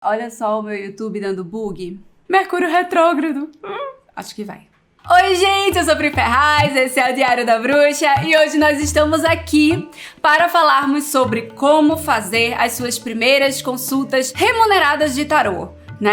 Olha só o meu YouTube dando bug. Mercúrio retrógrado. Acho que vai. Oi, gente, eu sou Pri Ferraz, esse é o Diário da Bruxa e hoje nós estamos aqui para falarmos sobre como fazer as suas primeiras consultas remuneradas de tarô.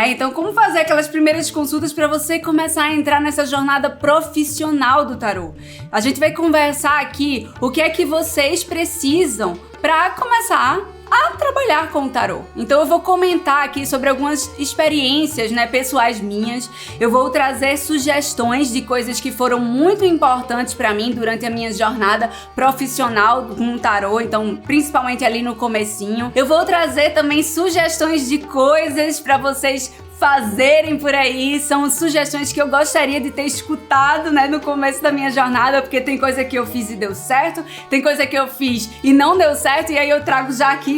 Então, como fazer aquelas primeiras consultas para você começar a entrar nessa jornada profissional do tarô? A gente vai conversar aqui o que é que vocês precisam para começar a trabalhar com o tarô. Então eu vou comentar aqui sobre algumas experiências, pessoais minhas. Eu vou trazer sugestões de coisas que foram muito importantes para mim durante a minha jornada profissional com o tarô, então principalmente ali no comecinho. Eu vou trazer também sugestões de coisas para vocês fazerem por aí, são sugestões que eu gostaria de ter escutado, no começo da minha jornada, porque tem coisa que eu fiz e deu certo, tem coisa que eu fiz e não deu certo, e aí eu trago já aqui,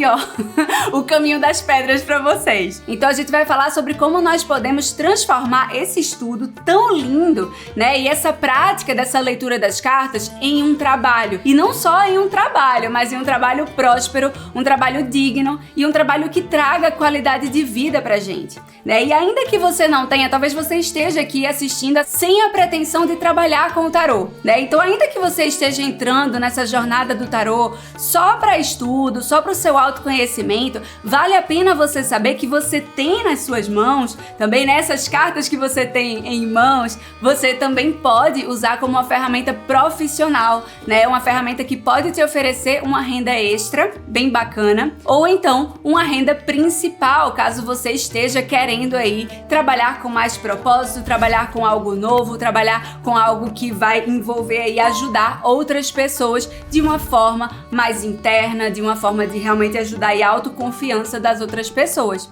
o caminho das pedras pra vocês. Então a gente vai falar sobre como nós podemos transformar esse estudo tão lindo, e essa prática dessa leitura das cartas em um trabalho. E não só em um trabalho, mas em um trabalho próspero, um trabalho digno e um trabalho que traga qualidade de vida pra gente, E ainda que você não tenha, talvez você esteja aqui assistindo sem a pretensão de trabalhar com o tarô, Então, ainda que você esteja entrando nessa jornada do tarô só para estudo, só para o seu autoconhecimento, vale a pena você saber que você tem nas suas mãos, também nessas cartas que você tem em mãos, você também pode usar como uma ferramenta profissional, Uma ferramenta que pode te oferecer uma renda extra, bem bacana, ou então uma renda principal, caso você esteja querendo aí trabalhar com mais propósito, trabalhar com algo novo, trabalhar com algo que vai envolver e ajudar outras pessoas de uma forma mais interna, de uma forma de realmente ajudar a autoconfiança das outras pessoas.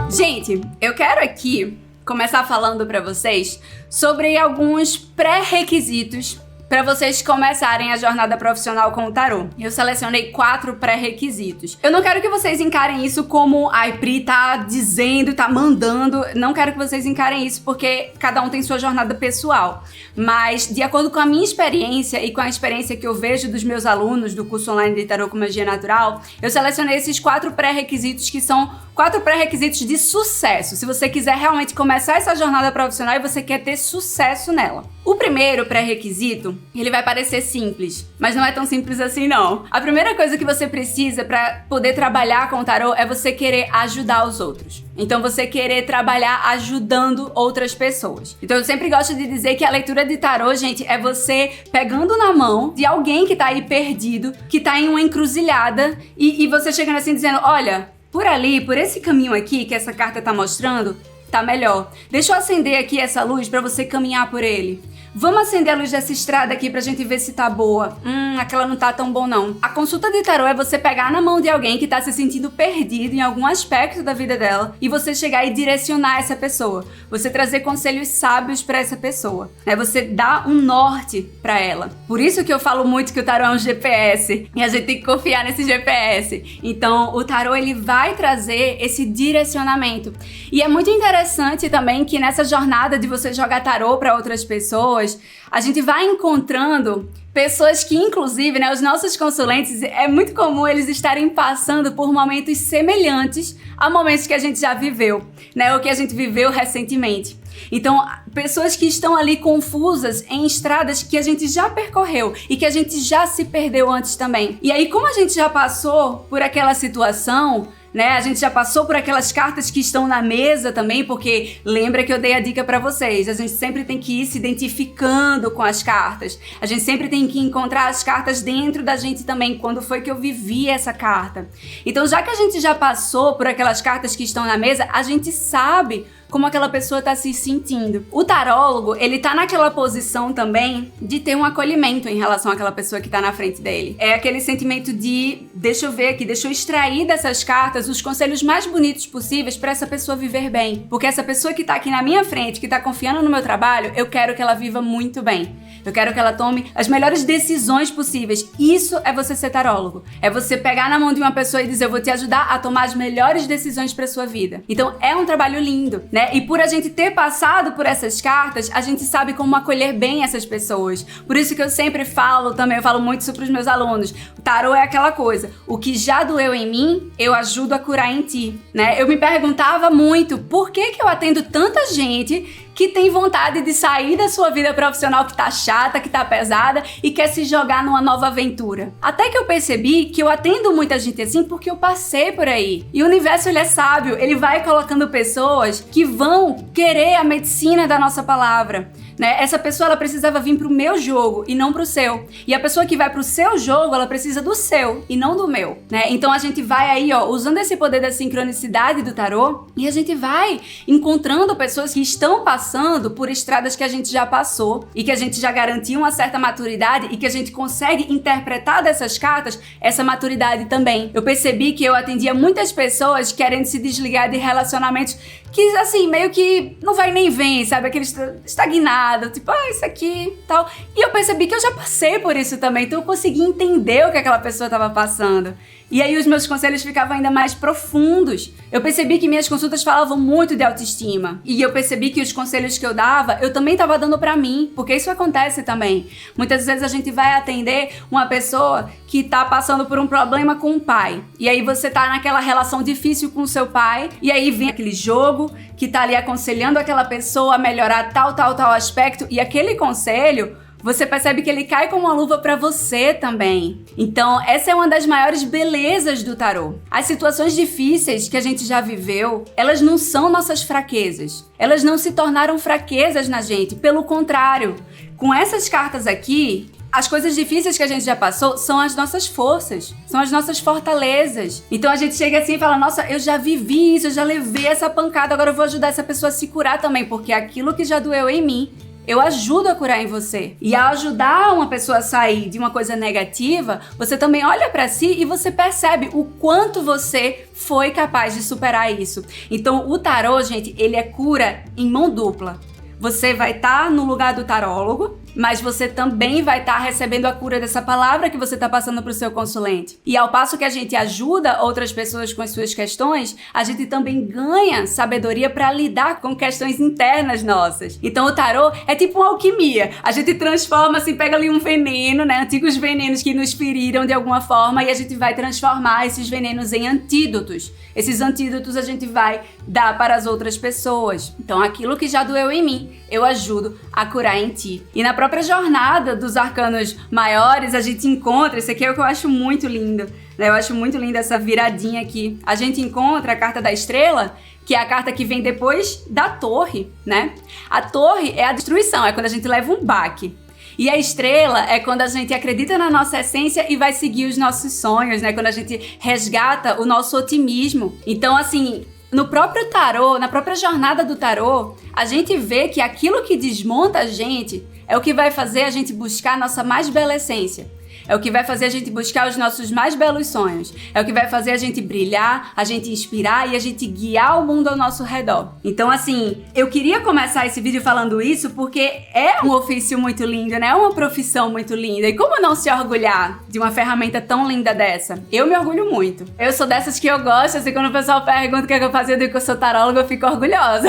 Gente, eu quero aqui começar falando para vocês sobre alguns pré-requisitos para vocês começarem a jornada profissional com o tarô. Eu selecionei 4 pré-requisitos. Eu não quero que vocês encarem isso como Pri tá dizendo, tá mandando. Não quero que vocês encarem isso porque cada um tem sua jornada pessoal. Mas, de acordo com a minha experiência e com a experiência que eu vejo dos meus alunos do curso online de Tarô com Magia Natural, eu selecionei esses 4 pré-requisitos que são 4 pré-requisitos de sucesso. Se você quiser realmente começar essa jornada profissional e você quer ter sucesso nela. O primeiro pré-requisito, ele vai parecer simples, mas não é tão simples assim não. A primeira coisa que você precisa para poder trabalhar com o tarô é você querer ajudar os outros. Então você querer trabalhar ajudando outras pessoas. Então eu sempre gosto de dizer que a leitura de tarô, gente, é você pegando na mão de alguém que tá aí perdido, que tá em uma encruzilhada e você chegando assim dizendo, olha, por ali, por esse caminho aqui que essa carta tá mostrando, tá melhor. Deixa eu acender aqui essa luz pra você caminhar por ele. Vamos acender a luz dessa estrada aqui pra gente ver se tá boa. Aquela não tá tão bom não. A consulta de tarô é você pegar na mão de alguém que tá se sentindo perdido em algum aspecto da vida dela e você chegar e direcionar essa pessoa. Você trazer conselhos sábios pra essa pessoa. Você dar um norte pra ela. Por isso que eu falo muito que o tarô é um GPS e a gente tem que confiar nesse GPS. Então, o tarô ele vai trazer esse direcionamento. E é muito interessante também que nessa jornada de você jogar tarô pra outras pessoas, a gente vai encontrando pessoas que, inclusive, os nossos consulentes, é muito comum eles estarem passando por momentos semelhantes a momentos que a gente já viveu, ou que a gente viveu recentemente. Então, pessoas que estão ali confusas em estradas que a gente já percorreu e que a gente já se perdeu antes também. E aí, como a gente já passou por aquela situação, a gente já passou por aquelas cartas que estão na mesa também, porque lembra que eu dei a dica pra vocês, a gente sempre tem que ir se identificando com as cartas, a gente sempre tem que encontrar as cartas dentro da gente também, quando foi que eu vivi essa carta. Então, já que a gente já passou por aquelas cartas que estão na mesa, a gente sabe como aquela pessoa tá se sentindo. O tarólogo, ele tá naquela posição também de ter um acolhimento em relação àquela pessoa que tá na frente dele. É aquele sentimento de, deixa eu ver aqui, deixa eu extrair dessas cartas os conselhos mais bonitos possíveis pra essa pessoa viver bem. Porque essa pessoa que tá aqui na minha frente, que tá confiando no meu trabalho, eu quero que ela viva muito bem. Eu quero que ela tome as melhores decisões possíveis. Isso é você ser tarólogo. É você pegar na mão de uma pessoa e dizer, eu vou te ajudar a tomar as melhores decisões para sua vida. Então é um trabalho lindo, né? E por a gente ter passado por essas cartas, a gente sabe como acolher bem essas pessoas. Por isso que eu sempre falo também, eu falo muito isso pros meus alunos. O tarô é aquela coisa, o que já doeu em mim, eu ajudo a curar em ti, né? Eu me perguntava muito, por que eu atendo tanta gente que tem vontade de sair da sua vida profissional que tá chata, que tá pesada e quer se jogar numa nova aventura. Até que eu percebi que eu atendo muita gente assim porque eu passei por aí. E o universo, ele é sábio, ele vai colocando pessoas que vão querer a medicina da nossa palavra, né? Essa pessoa, ela precisava vir pro meu jogo e não pro seu. E a pessoa que vai pro seu jogo, ela precisa do seu e não do meu, né? Então a gente vai aí, ó, usando esse poder da sincronicidade do tarô e a gente vai encontrando pessoas que estão passando por estradas que a gente já passou e que a gente já garantiu uma certa maturidade e que a gente consegue interpretar dessas cartas essa maturidade também. Eu percebi que eu atendia muitas pessoas querendo se desligar de relacionamentos que, assim, meio que não vai nem vem, sabe? Aquele estagnado, tipo, isso aqui, tal. E eu percebi que eu já passei por isso também, então eu consegui entender o que aquela pessoa estava passando. E aí os meus conselhos ficavam ainda mais profundos. Eu percebi que minhas consultas falavam muito de autoestima. E eu percebi que os conselhos que eu dava, eu também estava dando pra mim, porque isso acontece também. Muitas vezes a gente vai atender uma pessoa que tá passando por um problema com o pai. E aí você tá naquela relação difícil com o seu pai, e aí vem aquele jogo que tá ali aconselhando aquela pessoa a melhorar tal aspecto, e aquele conselho, você percebe que ele cai como uma luva pra você também. Então, essa é uma das maiores belezas do tarô. As situações difíceis que a gente já viveu, elas não são nossas fraquezas. Elas não se tornaram fraquezas na gente. Pelo contrário, com essas cartas aqui, as coisas difíceis que a gente já passou são as nossas forças, são as nossas fortalezas. Então a gente chega assim e fala, nossa, eu já vivi isso, eu já levei essa pancada, agora eu vou ajudar essa pessoa a se curar também, porque aquilo que já doeu em mim, eu ajudo a curar em você. E ao ajudar uma pessoa a sair de uma coisa negativa, você também olha pra si e você percebe o quanto você foi capaz de superar isso. Então o tarô, gente, ele é cura em mão dupla. Você vai estar no lugar do tarólogo, mas você também vai estar recebendo a cura dessa palavra que você está passando para o seu consulente. E ao passo que a gente ajuda outras pessoas com as suas questões, a gente também ganha sabedoria para lidar com questões internas nossas. Então o tarô é tipo uma alquimia. A gente transforma, assim, pega ali um veneno, né? Antigos venenos que nos feriram de alguma forma e a gente vai transformar esses venenos em antídotos. Esses antídotos a gente vai dar para as outras pessoas. Então aquilo que já doeu em mim, eu ajudo a curar em ti. E na própria jornada dos arcanos maiores, a gente encontra, isso aqui é o que eu acho muito lindo, né? Eu acho muito linda essa viradinha aqui. A gente encontra a carta da estrela, que é a carta que vem depois da torre, né? A torre é a destruição, é quando a gente leva um baque. E a estrela é quando a gente acredita na nossa essência e vai seguir os nossos sonhos, né? Quando a gente resgata o nosso otimismo. Então, assim, no próprio tarô, na própria jornada do tarô, a gente vê que aquilo que desmonta a gente é o que vai fazer a gente buscar a nossa mais bela essência. É o que vai fazer a gente buscar os nossos mais belos sonhos. É o que vai fazer a gente brilhar, a gente inspirar e a gente guiar o mundo ao nosso redor. Então, assim, eu queria começar esse vídeo falando isso porque é um ofício muito lindo, né? É uma profissão muito linda. E como não se orgulhar de uma ferramenta tão linda dessa? Eu me orgulho muito. Eu sou dessas que eu gosto, assim, quando o pessoal pergunta o que é que eu fazia, eu digo que eu sou taróloga, eu fico orgulhosa.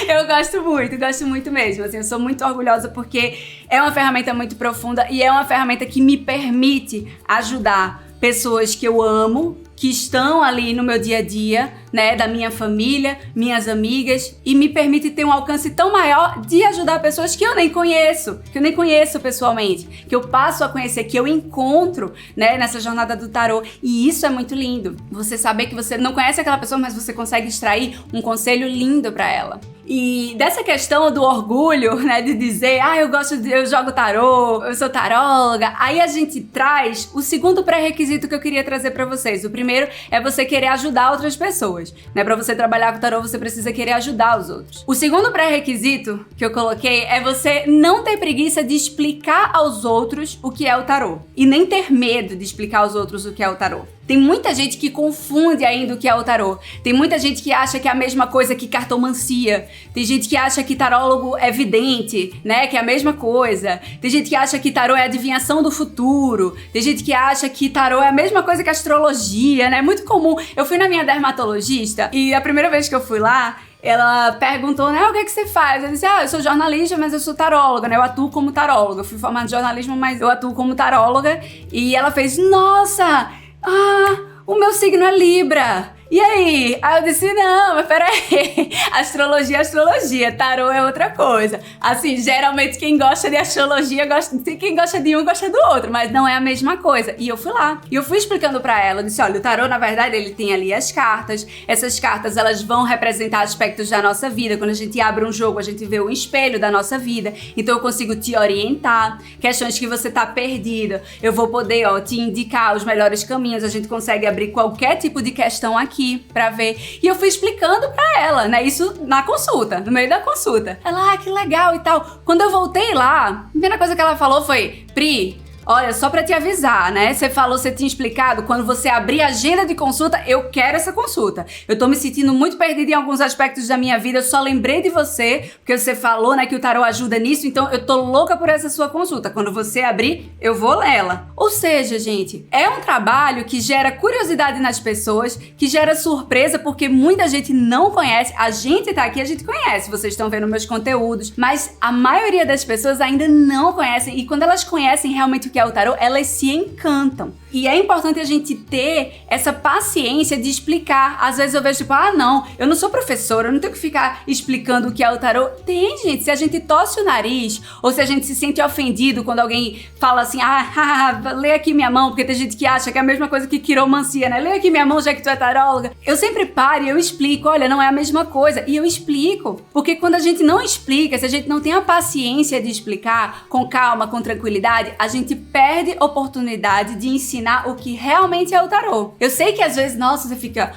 Eu gosto muito mesmo, assim, eu sou muito orgulhosa porque é uma ferramenta muito profunda e é uma ferramenta que me permite ajudar pessoas que eu amo, que estão ali no meu dia a dia, né, da minha família, minhas amigas, e me permite ter um alcance tão maior de ajudar pessoas que eu nem conheço pessoalmente, que eu passo a conhecer, que eu encontro, né, nessa jornada do tarô. E isso é muito lindo. Você saber que você não conhece aquela pessoa, mas você consegue extrair um conselho lindo pra ela. E dessa questão do orgulho, né, de dizer, eu jogo tarô, eu sou taróloga, aí a gente traz o segundo pré-requisito que eu queria trazer pra vocês. O primeiro é você querer ajudar outras pessoas, né? Pra você trabalhar com tarô, você precisa querer ajudar os outros. O segundo pré-requisito que eu coloquei é você não ter preguiça de explicar aos outros o que é o tarô. E nem ter medo de explicar aos outros o que é o tarô. Tem muita gente que confunde ainda o que é o tarô. Tem muita gente que acha que é a mesma coisa que cartomancia. Tem gente que acha que tarólogo é vidente, né? Que é a mesma coisa. Tem gente que acha que tarô é adivinhação do futuro. Tem gente que acha que tarô é a mesma coisa que astrologia, né? É muito comum. Eu fui na minha dermatologista e a primeira vez que eu fui lá, ela perguntou, né, o que é que você faz? Eu disse, eu sou jornalista, mas eu sou taróloga, né, eu atuo como taróloga. Eu fui formada em jornalismo, mas eu atuo como taróloga. E ela fez, nossa, o meu signo é Libra. E aí? Aí eu disse, não, mas peraí, astrologia é astrologia, tarô é outra coisa. Assim, geralmente quem gosta de astrologia, quem gosta de um, gosta do outro, mas não é a mesma coisa. E eu fui lá, e eu fui explicando pra ela, eu disse, olha, o tarô, na verdade, ele tem ali as cartas, essas cartas, elas vão representar aspectos da nossa vida. Quando a gente abre um jogo, a gente vê o espelho da nossa vida, então eu consigo te orientar, questões que você tá perdido, eu vou poder, te indicar os melhores caminhos, a gente consegue abrir qualquer tipo de questão aqui pra ver. E eu fui explicando pra ela, né? Isso na consulta, no meio da consulta. Ela, que legal e tal. Quando eu voltei lá, a primeira coisa que ela falou foi, Pri, olha, só pra te avisar, né? Você falou, você tinha explicado, quando você abrir a agenda de consulta, eu quero essa consulta. Eu tô me sentindo muito perdida em alguns aspectos da minha vida, eu só lembrei de você, porque você falou, né, que o tarô ajuda nisso, então eu tô louca por essa sua consulta. Quando você abrir, eu vou nela. Ou seja, gente, é um trabalho que gera curiosidade nas pessoas, que gera surpresa, porque muita gente não conhece. A gente tá aqui, a gente conhece, vocês estão vendo meus conteúdos, mas a maioria das pessoas ainda não conhecem, e quando elas conhecem realmente o que é o tarô, elas se encantam. E é importante a gente ter essa paciência de explicar. Às vezes eu vejo tipo, não, eu não sou professora, eu não tenho que ficar explicando o que é o tarô. Tem, gente, se a gente tosse o nariz, ou se a gente se sente ofendido quando alguém fala assim, lê aqui minha mão, porque tem gente que acha que é a mesma coisa que quiromancia, né? Lê aqui minha mão, já que tu é taróloga. Eu sempre paro e eu explico, olha, não é a mesma coisa. E eu explico, porque quando a gente não explica, se a gente não tem a paciência de explicar com calma, com tranquilidade, a gente perde a oportunidade de ensinar o que realmente é o tarô. Eu sei que às vezes, nossa, você fica,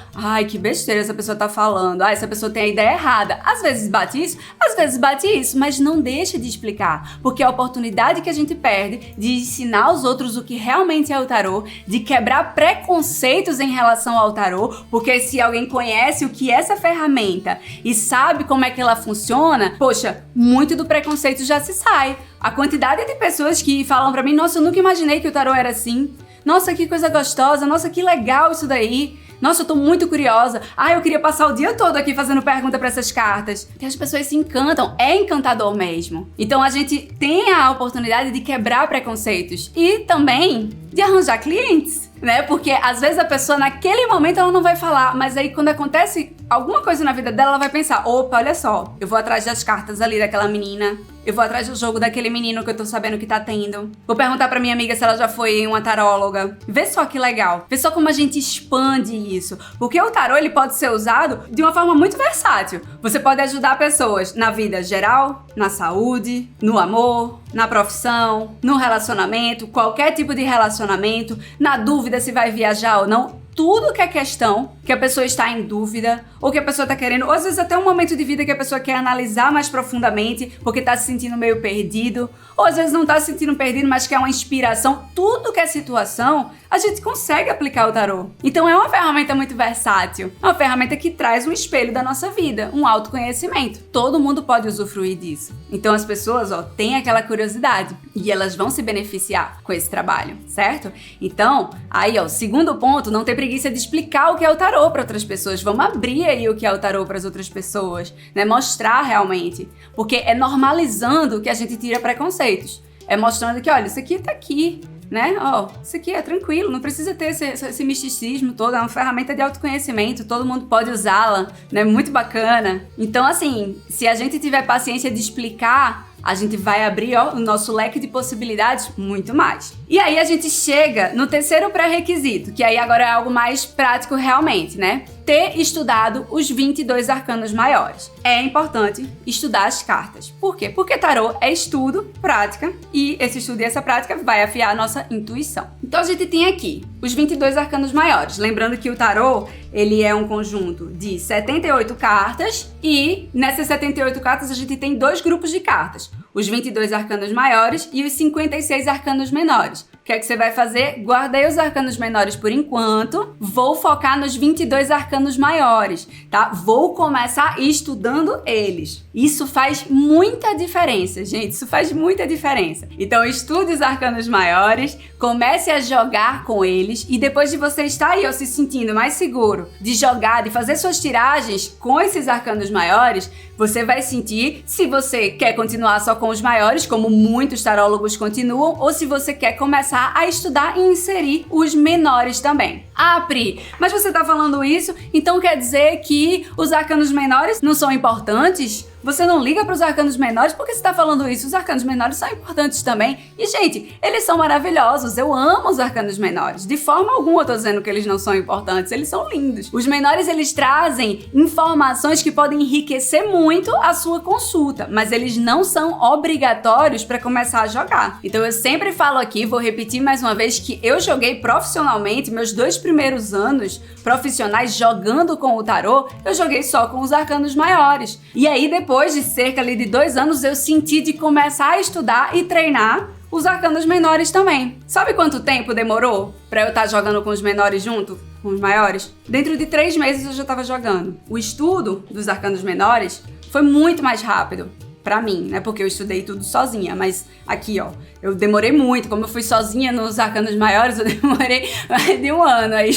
que besteira essa pessoa tá falando, essa pessoa tem a ideia errada. Às vezes bate isso, às vezes bate isso, mas não deixa de explicar, porque é a oportunidade que a gente perde de ensinar aos outros o que realmente é o tarô, de quebrar preconceitos em relação ao tarô, porque se alguém conhece o que é essa ferramenta e sabe como é que ela funciona, poxa, muito do preconceito já se sai. A quantidade de pessoas que falam pra mim, nossa, eu nunca imaginei que o tarô era assim. Nossa, que coisa gostosa. Nossa, que legal isso daí. Nossa, eu tô muito curiosa. Eu queria passar o dia todo aqui fazendo pergunta pra essas cartas. E as pessoas se encantam. É encantador mesmo. Então a gente tem a oportunidade de quebrar preconceitos. E também de arranjar clientes, né? Porque às vezes a pessoa naquele momento ela não vai falar, mas aí quando acontece alguma coisa na vida dela, ela vai pensar, opa, olha só, eu vou atrás das cartas ali daquela menina, eu vou atrás do jogo daquele menino que eu tô sabendo que tá tendo. Vou perguntar pra minha amiga se ela já foi em uma taróloga. Vê só que legal. Vê só como a gente expande isso. Porque o tarô, ele pode ser usado de uma forma muito versátil. Você pode ajudar pessoas na vida geral, na saúde, no amor, na profissão, no relacionamento, qualquer tipo de relacionamento, na dúvida se vai viajar ou não. Tudo que é questão, que a pessoa está em dúvida, ou que a pessoa está querendo, ou às vezes até um momento de vida que a pessoa quer analisar mais profundamente, porque está se sentindo meio perdido, ou às vezes não está se sentindo perdido, mas quer uma inspiração. Tudo que é situação, a gente consegue aplicar o tarô. Então é uma ferramenta muito versátil, é uma ferramenta que traz um espelho da nossa vida, um autoconhecimento. Todo mundo pode usufruir disso. Então as pessoas, têm aquela curiosidade e elas vão se beneficiar com esse trabalho, certo? Então, aí, segundo ponto, não ter preguiça de explicar o que é o tarô para outras pessoas. Vamos abrir aí o que é o tarô para as outras pessoas, né? Mostrar realmente, porque é normalizando que a gente tira preconceitos. É mostrando que, olha, isso aqui tá aqui, né? Isso aqui é tranquilo, não precisa ter esse misticismo todo, é uma ferramenta de autoconhecimento, todo mundo pode usá-la, né? Muito bacana. Então, assim, se a gente tiver paciência de explicar, a gente vai abrir o nosso leque de possibilidades muito mais. E aí a gente chega no terceiro pré-requisito, que aí agora é algo mais prático realmente, né? Ter estudado os 22 arcanos maiores. É importante estudar as cartas. Por quê? Porque tarô é estudo, prática, e esse estudo e essa prática vai afiar a nossa intuição. Então a gente tem aqui os 22 arcanos maiores. Lembrando que o tarô, ele é um conjunto de 78 cartas e nessas 78 cartas a gente tem dois grupos de cartas. Os 22 arcanos maiores e os 56 arcanos menores. O que é que você vai fazer? Guardei os arcanos menores por enquanto, vou focar nos 22 arcanos maiores, tá? Vou começar estudando eles. Isso faz muita diferença, gente, isso faz muita diferença. Então estude os arcanos maiores, comece a jogar com eles e depois de você estar aí, se sentindo mais seguro de jogar, de fazer suas tiragens com esses arcanos maiores, você vai sentir se você quer continuar só com os maiores, como muitos tarólogos continuam, ou se você quer começar a estudar e inserir os menores também. Ah, Pri, mas você tá falando isso, então quer dizer que os arcanos menores não são importantes? Você não liga para os arcanos menores? Por que você está falando isso? Os arcanos menores são importantes também. E, gente, eles são maravilhosos. Eu amo os arcanos menores. De forma alguma eu tô dizendo que eles não são importantes. Eles são lindos. Os menores, eles trazem informações que podem enriquecer muito a sua consulta, mas eles não são obrigatórios para começar a jogar. Então, eu sempre falo aqui, vou repetir mais uma vez, que eu joguei profissionalmente, meus 2 primeiros anos profissionais jogando com o tarô, eu joguei só com os arcanos maiores. E aí, depois de cerca ali de 2 anos, eu senti de começar a estudar e treinar os arcanos menores também. Sabe quanto tempo demorou pra eu estar jogando com os menores junto com os maiores? Dentro de 3 meses eu já estava jogando. O estudo dos arcanos menores foi muito mais rápido pra mim, né? Porque eu estudei tudo sozinha, mas aqui, ó, eu demorei muito. Como eu fui sozinha nos arcanos maiores, eu demorei mais de 1 ano aí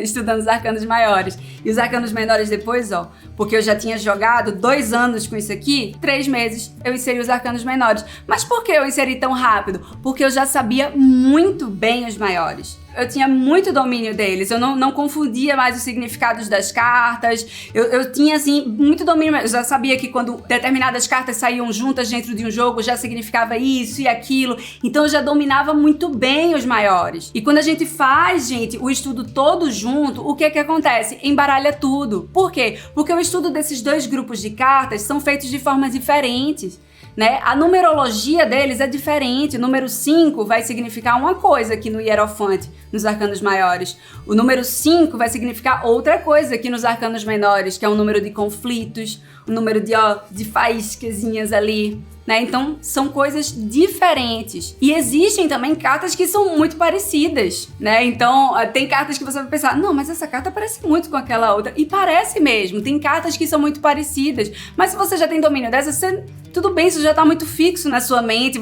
estudando os arcanos maiores. E os arcanos menores depois, ó, porque eu já tinha jogado 2 anos com isso aqui, 3 meses eu inseri os arcanos menores. Mas por que eu inseri tão rápido? Porque eu já sabia muito bem os maiores. Eu tinha muito domínio deles, eu não confundia mais os significados das cartas, eu tinha, assim, muito domínio, eu já sabia que quando determinadas cartas saíam juntas dentro de um jogo, já significava isso e aquilo, então eu já dominava muito bem os maiores. E quando a gente faz, gente, o estudo todo junto, o que que acontece? Embaralha tudo. Por quê? Porque o estudo desses 2 grupos de cartas são feitos de formas diferentes, né? A numerologia deles é diferente. O número 5 vai significar uma coisa aqui no Hierofante, nos arcanos maiores. O número 5 vai significar outra coisa aqui nos arcanos menores, que é um número de conflitos, um número de faíscazinhas ali, né? Então, são coisas diferentes. E existem também cartas que são muito parecidas, né? Então, tem cartas que você vai pensar, não, mas essa carta parece muito com aquela outra. E parece mesmo. Tem cartas que são muito parecidas. Mas se você já tem domínio dessas, tudo bem, isso já tá muito fixo na sua mente,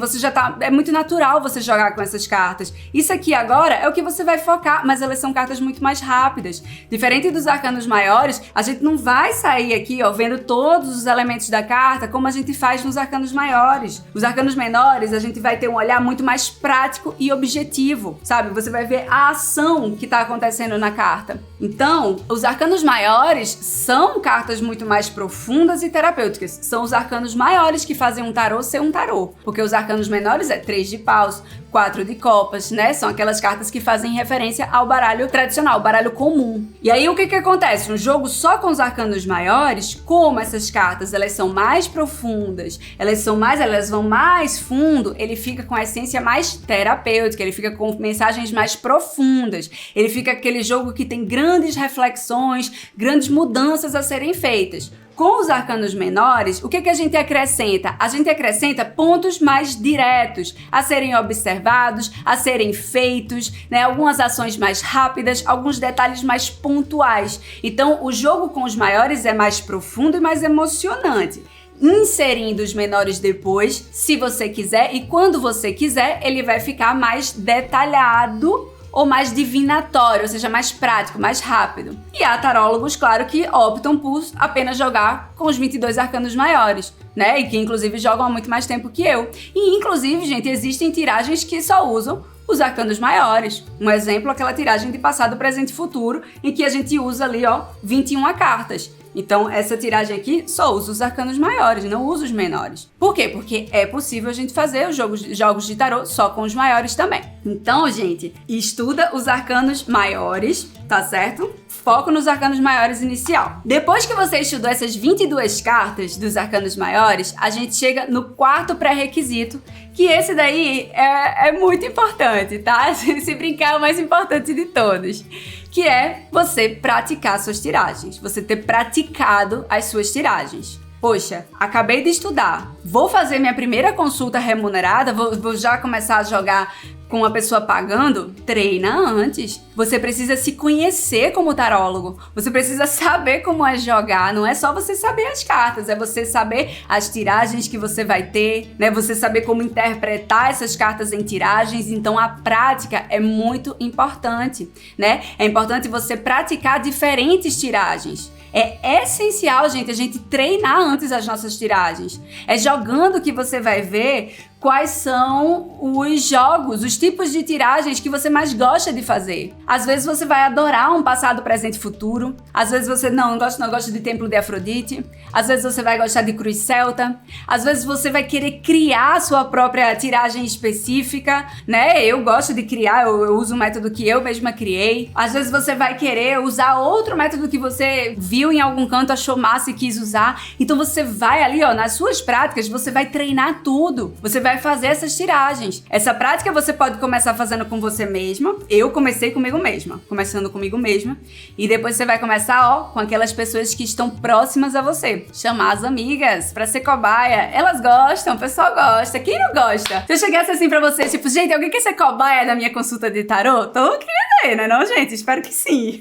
é muito natural você jogar com essas cartas. Isso aqui agora é o que você vai focar, mas elas são cartas muito mais rápidas. Diferente dos arcanos maiores, a gente não vai sair aqui, ó, vendo todos os elementos da carta como a gente faz nos arcanos maiores. Os arcanos menores, a gente vai ter um olhar muito mais prático e objetivo, sabe? Você vai ver a ação que tá acontecendo na carta. Então, os arcanos maiores são cartas muito mais profundas e terapêuticas. São os arcanos maiores que fazem um tarô ser um tarô. Porque os arcanos menores é 3 de paus, 4 de copas, né? São aquelas cartas que fazem referência ao baralho tradicional, o baralho comum. E aí o que que acontece? Um jogo só com os arcanos maiores, como essas cartas, elas são mais profundas, elas vão mais fundo, ele fica com a essência mais terapêutica, ele fica com mensagens mais profundas, ele fica aquele jogo que tem grandes reflexões, grandes mudanças a serem feitas. Com os arcanos menores, o que que a gente acrescenta? A gente acrescenta pontos mais diretos a serem observados, a serem feitos, né? Algumas ações mais rápidas, alguns detalhes mais pontuais. Então, o jogo com os maiores é mais profundo e mais emocionante. Inserindo os menores depois, se você quiser, e quando você quiser, ele vai ficar mais detalhado ou mais divinatório, ou seja, mais prático, mais rápido. E há tarólogos, claro, que optam por apenas jogar com os 22 arcanos maiores, né? E que inclusive jogam há muito mais tempo que eu. E inclusive, gente, existem tiragens que só usam os arcanos maiores. Um exemplo, aquela tiragem de passado, presente e futuro, em que a gente usa ali, ó, 21 cartas. Então, essa tiragem aqui só usa os arcanos maiores, não usa os menores. Por quê? Porque é possível a gente fazer os jogos de tarô só com os maiores também. Então, gente, estuda os arcanos maiores, tá certo? Foco nos arcanos maiores inicial. Depois que você estudou essas 22 cartas dos arcanos maiores, a gente chega no 4º pré-requisito, que esse daí é muito importante, tá? Se brincar, é o mais importante de todos. Que é você praticar suas tiragens, você ter praticado as suas tiragens. Poxa, acabei de estudar, vou fazer minha primeira consulta remunerada, vou já começar a jogar com uma pessoa pagando, treina antes. Você precisa se conhecer como tarólogo. Você precisa saber como é jogar. Não é só você saber as cartas, é você saber as tiragens que você vai ter, né? Você saber como interpretar essas cartas em tiragens. Então a prática é muito importante, né? É importante você praticar diferentes tiragens. É essencial, gente, a gente treinar antes as nossas tiragens. É jogando que você vai ver quais são os jogos, os tipos de tiragens que você mais gosta de fazer. Às vezes você vai adorar um passado, presente e futuro. Às vezes você não gosta de Templo de Afrodite. Às vezes você vai gostar de Cruz Celta. Às vezes você vai querer criar a sua própria tiragem específica, né? Eu gosto de criar, eu uso um método que eu mesma criei. Às vezes você vai querer usar outro método que você viu em algum canto, achou massa e quis usar. Então você vai ali, ó, nas suas práticas, você vai treinar tudo. Você vai fazer essas tiragens. Essa prática você pode começar fazendo com você mesma. Eu comecei comigo mesma, começando comigo mesma. E depois você vai começar, ó, com aquelas pessoas que estão próximas a você. Chamar as amigas pra ser cobaia. Elas gostam, o pessoal gosta. Quem não gosta? Se eu chegasse assim pra vocês, tipo, gente, alguém quer ser cobaia da minha consulta de tarô? Tô querendo aí, né não, gente? Espero que sim.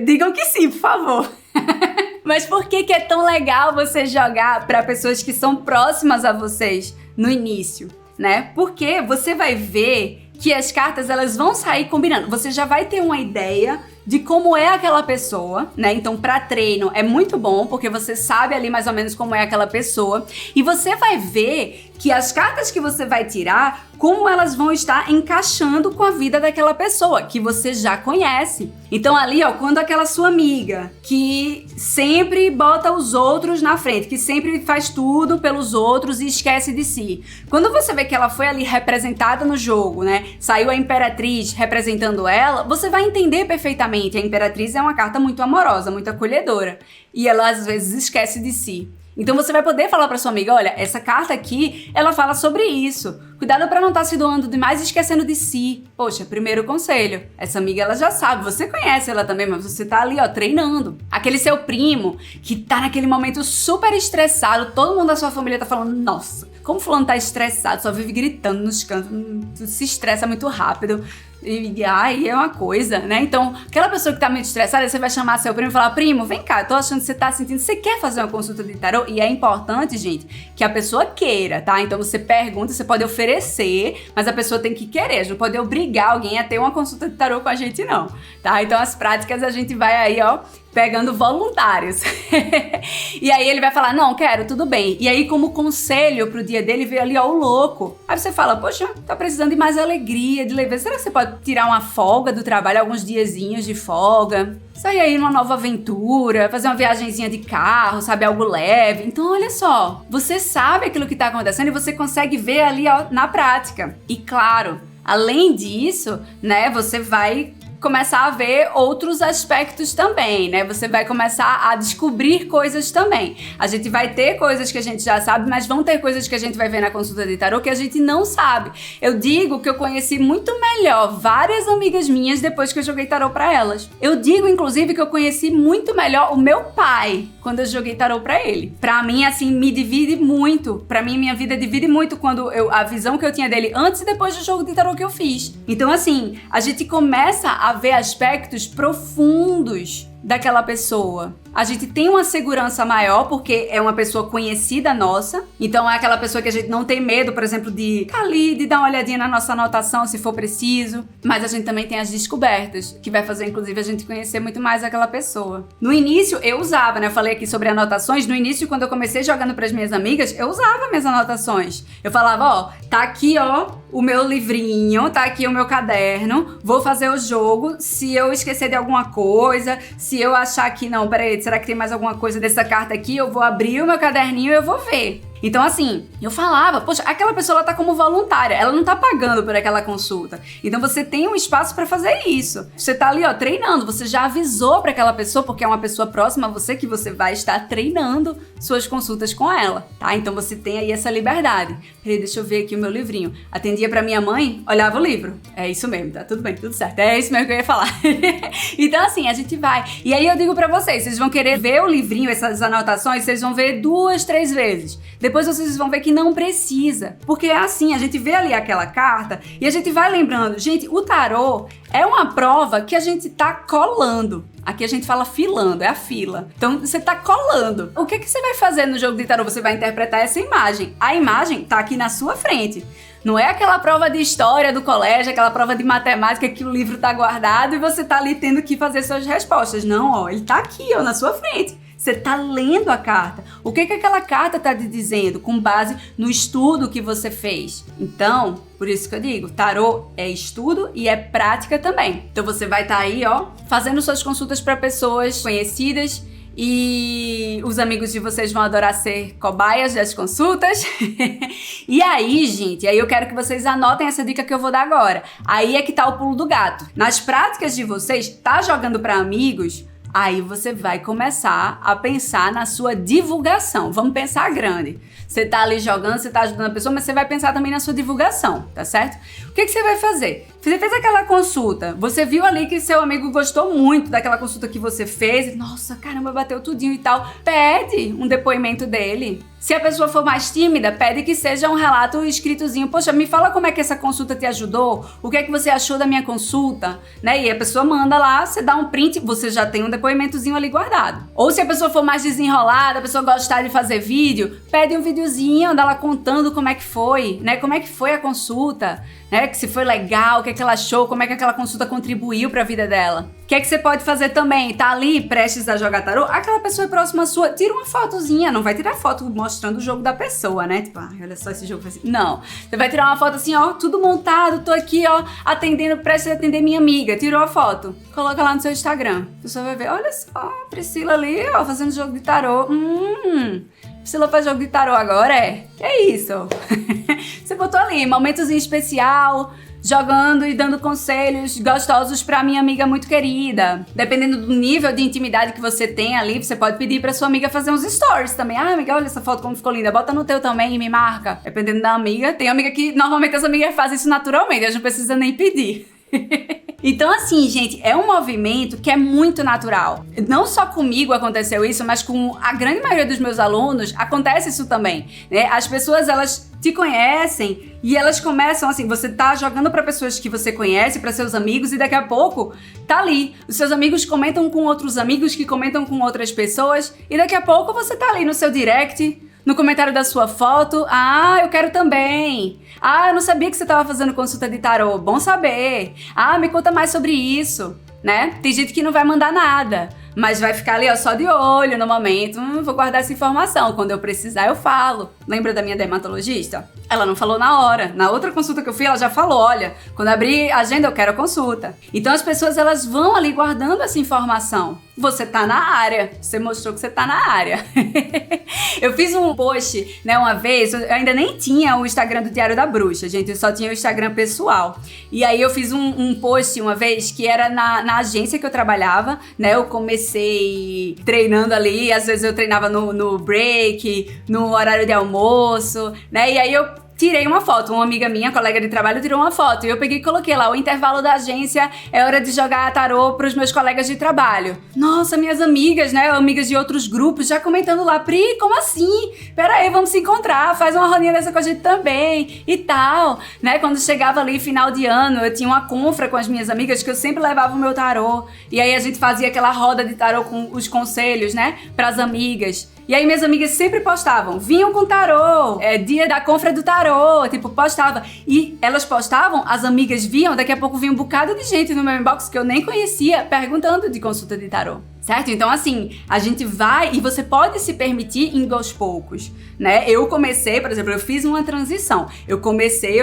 Digam que sim, por favor. Mas por que é tão legal você jogar para pessoas que são próximas a vocês no início, né? Porque você vai ver que as cartas elas vão sair combinando. Você já vai ter uma ideia de como é aquela pessoa, né? Então, para treino é muito bom, porque você sabe ali mais ou menos como é aquela pessoa. E você vai ver que as cartas que você vai tirar, como elas vão estar encaixando com a vida daquela pessoa, que você já conhece. Então ali, ó, quando aquela sua amiga, que sempre bota os outros na frente, que sempre faz tudo pelos outros e esquece de si. Quando você vê que ela foi ali representada no jogo, né? Saiu a Imperatriz representando ela, você vai entender perfeitamente. A Imperatriz é uma carta muito amorosa, muito acolhedora. E ela às vezes esquece de si. Então você vai poder falar pra sua amiga, olha, essa carta aqui, ela fala sobre isso. Cuidado pra não estar se doando demais e esquecendo de si. Poxa, primeiro conselho, essa amiga ela já sabe, você conhece ela também, mas você tá ali, ó, treinando. Aquele seu primo que tá naquele momento super estressado, todo mundo da sua família tá falando, nossa, como fulano tá estressado, só vive gritando nos cantos, se estressa muito rápido. E ai, é uma coisa, né? Então, aquela pessoa que tá muito estressada, você vai chamar seu primo e falar, primo, vem cá, tô achando que você tá sentindo, você quer fazer uma consulta de tarô? E é importante, gente, que a pessoa queira, tá? Então você pergunta, você pode oferecer, mas a pessoa tem que querer, a gente não pode obrigar alguém a ter uma consulta de tarô com a gente, não, tá? Então as práticas a gente vai aí, ó, pegando voluntários. E aí ele vai falar, não, quero, tudo bem. E aí como conselho pro dia dele, veio ali, ó, o louco. Aí você fala, poxa, tá precisando de mais alegria, de leveza. Será que você pode tirar uma folga do trabalho, alguns diazinhos de folga? Sair aí numa nova aventura, fazer uma viagenzinha de carro, sabe, algo leve. Então, olha só, você sabe aquilo que tá acontecendo e você consegue ver ali, ó, na prática. E claro, além disso, né, você vai começar a ver outros aspectos também, né? Você vai começar a descobrir coisas também. A gente vai ter coisas que a gente já sabe, mas vão ter coisas que a gente vai ver na consulta de tarô que a gente não sabe. Eu digo que eu conheci muito melhor várias amigas minhas depois que eu joguei tarô pra elas. Eu digo, inclusive, que eu conheci muito melhor o meu pai quando eu joguei tarô pra ele. Pra mim, assim, me divide muito. Pra mim, minha vida divide muito quando a visão que eu tinha dele antes e depois do jogo de tarô que eu fiz. Então, assim, a gente começa a ver aspectos profundos daquela pessoa. A gente tem uma segurança maior porque é uma pessoa conhecida nossa, então é aquela pessoa que a gente não tem medo, por exemplo, de ficar ali, de dar uma olhadinha na nossa anotação se for preciso, mas a gente também tem as descobertas, que vai fazer inclusive a gente conhecer muito mais aquela pessoa. No início eu usava, né, eu falei aqui sobre anotações, no início quando eu comecei jogando para as minhas amigas, eu usava minhas anotações. Eu falava, ó, tá aqui, ó, o meu livrinho, tá aqui o meu caderno, vou fazer o jogo, se eu esquecer de alguma coisa, se eu achar que não, peraí, será que tem mais alguma coisa dessa carta aqui? Eu vou abrir o meu caderninho e eu vou ver. Então, assim, eu falava, poxa, aquela pessoa ela tá como voluntária, ela não tá pagando por aquela consulta. Então você tem um espaço pra fazer isso. Você tá ali, ó, treinando, você já avisou pra aquela pessoa, porque é uma pessoa próxima a você, que você vai estar treinando suas consultas com ela, tá? Então você tem aí essa liberdade. Peraí, deixa eu ver aqui o meu livrinho. Atendia pra minha mãe, olhava o livro. É isso mesmo, tá tudo bem, tudo certo. É isso mesmo que eu ia falar. Então, assim, a gente vai. E aí eu digo pra vocês vão querer ver o livrinho, essas anotações, vocês vão ver 2, 3 vezes. depois vocês vão ver que não precisa. Porque é assim, a gente vê ali aquela carta e a gente vai lembrando. Gente, o tarô é uma prova que a gente tá colando. Aqui a gente fala filando, é a fila. Então você tá colando. O que você vai fazer no jogo de tarô? Você vai interpretar essa imagem. A imagem tá aqui na sua frente. Não é aquela prova de história do colégio, aquela prova de matemática que o livro tá guardado e você tá ali tendo que fazer suas respostas. Não, ó, ele tá aqui, ó, na sua frente. Você tá lendo a carta. O que aquela carta tá te dizendo com base no estudo que você fez? Então, por isso que eu digo, tarô é estudo e é prática também. Então você vai estar aí, ó, fazendo suas consultas para pessoas conhecidas e os amigos de vocês vão adorar ser cobaias das consultas. E aí, gente, aí eu quero que vocês anotem essa dica que eu vou dar agora. Aí é que tá o pulo do gato. Nas práticas de vocês, tá jogando para amigos, aí você vai começar a pensar na sua divulgação. Vamos pensar grande. Você tá ali jogando, você tá ajudando a pessoa, mas você vai pensar também na sua divulgação, tá certo? O que você vai fazer? Você fez aquela consulta, você viu ali que seu amigo gostou muito daquela consulta que você fez, nossa, caramba, bateu tudinho e tal. Pede um depoimento dele. Se a pessoa for mais tímida, pede que seja um relato escritozinho. Poxa, me fala como é que essa consulta te ajudou, o que é que você achou da minha consulta, né? E a pessoa manda lá, você dá um print, você já tem um depoimentozinho ali guardado. Ou se a pessoa for mais desenrolada, a pessoa gostar de fazer vídeo, pede um videozinho dela contando como é que foi, né? Como é que foi a consulta, né? Que se foi legal, o que é que ela achou, como é que aquela consulta contribuiu para a vida dela. O que é que você pode fazer também? Tá ali prestes a jogar tarô, aquela pessoa é próxima sua, tira uma fotozinha, não vai tirar foto mostrando o jogo da pessoa, né? Tipo, olha só esse jogo. Não, você vai tirar uma foto assim, ó, tudo montado, tô aqui, ó, atendendo, prestes a atender minha amiga, tirou a foto, coloca lá no seu Instagram. A pessoa vai ver, olha só, Priscila ali, ó, fazendo jogo de tarô. Priscila faz jogo de tarô agora, é? Que é isso? Você botou ali, momentozinho especial, jogando e dando conselhos gostosos pra minha amiga muito querida. Dependendo do nível de intimidade que você tem ali, você pode pedir pra sua amiga fazer uns stories também. Ah, amiga, olha essa foto como ficou linda, bota no teu também e me marca. Dependendo da amiga, tem amiga que normalmente as amigas fazem isso naturalmente, elas não precisam nem pedir. Então assim, gente, é um movimento que é muito natural. Não só comigo aconteceu isso, mas com a grande maioria dos meus alunos acontece isso também, né? As pessoas, elas te conhecem e elas começam assim, você tá jogando para pessoas que você conhece, para seus amigos e daqui a pouco tá ali. Os seus amigos comentam com outros amigos que comentam com outras pessoas e daqui a pouco você tá ali no seu direct, no comentário da sua foto, ah, eu quero também. Ah, eu não sabia que você estava fazendo consulta de tarô, bom saber. Ah, me conta mais sobre isso, né? Tem gente que não vai mandar nada, mas vai ficar ali, ó, só de olho no momento. Vou guardar essa informação, quando eu precisar eu falo. Lembra da minha dermatologista? Ela não falou na hora. Na outra consulta que eu fui, ela já falou, olha, quando abrir a agenda eu quero a consulta. Então as pessoas, elas vão ali guardando essa informação. Você tá na área, você mostrou que você tá na área. Eu fiz um post, né, uma vez, eu ainda nem tinha o Instagram do Diário da Bruxa, gente, eu só tinha o Instagram pessoal. E aí eu fiz um post uma vez que era na agência que eu trabalhava, né, eu comecei treinando ali, às vezes eu treinava no break, no horário de almoço, né, e aí eu tirei uma foto, uma amiga minha, colega de trabalho, tirou uma foto e eu peguei e coloquei lá, o intervalo da agência é hora de jogar tarô pros meus colegas de trabalho. Nossa, minhas amigas, né, amigas de outros grupos já comentando lá, Pri, como assim? Pera aí, vamos se encontrar, faz uma rodinha dessa com a gente também e tal, né, quando chegava ali final de ano, eu tinha uma confra com as minhas amigas que eu sempre levava o meu tarô e aí a gente fazia aquela roda de tarô com os conselhos, né, pras amigas. E aí minhas amigas sempre postavam, vinham com tarô, é dia da confra do tarô, tipo, postava. E elas postavam, as amigas viam, daqui a pouco vinha um bocado de gente no meu inbox que eu nem conhecia, perguntando de consulta de tarô. Certo? Então assim, a gente vai e você pode se permitir indo aos poucos, né? Eu comecei, por exemplo, eu fiz uma transição. Eu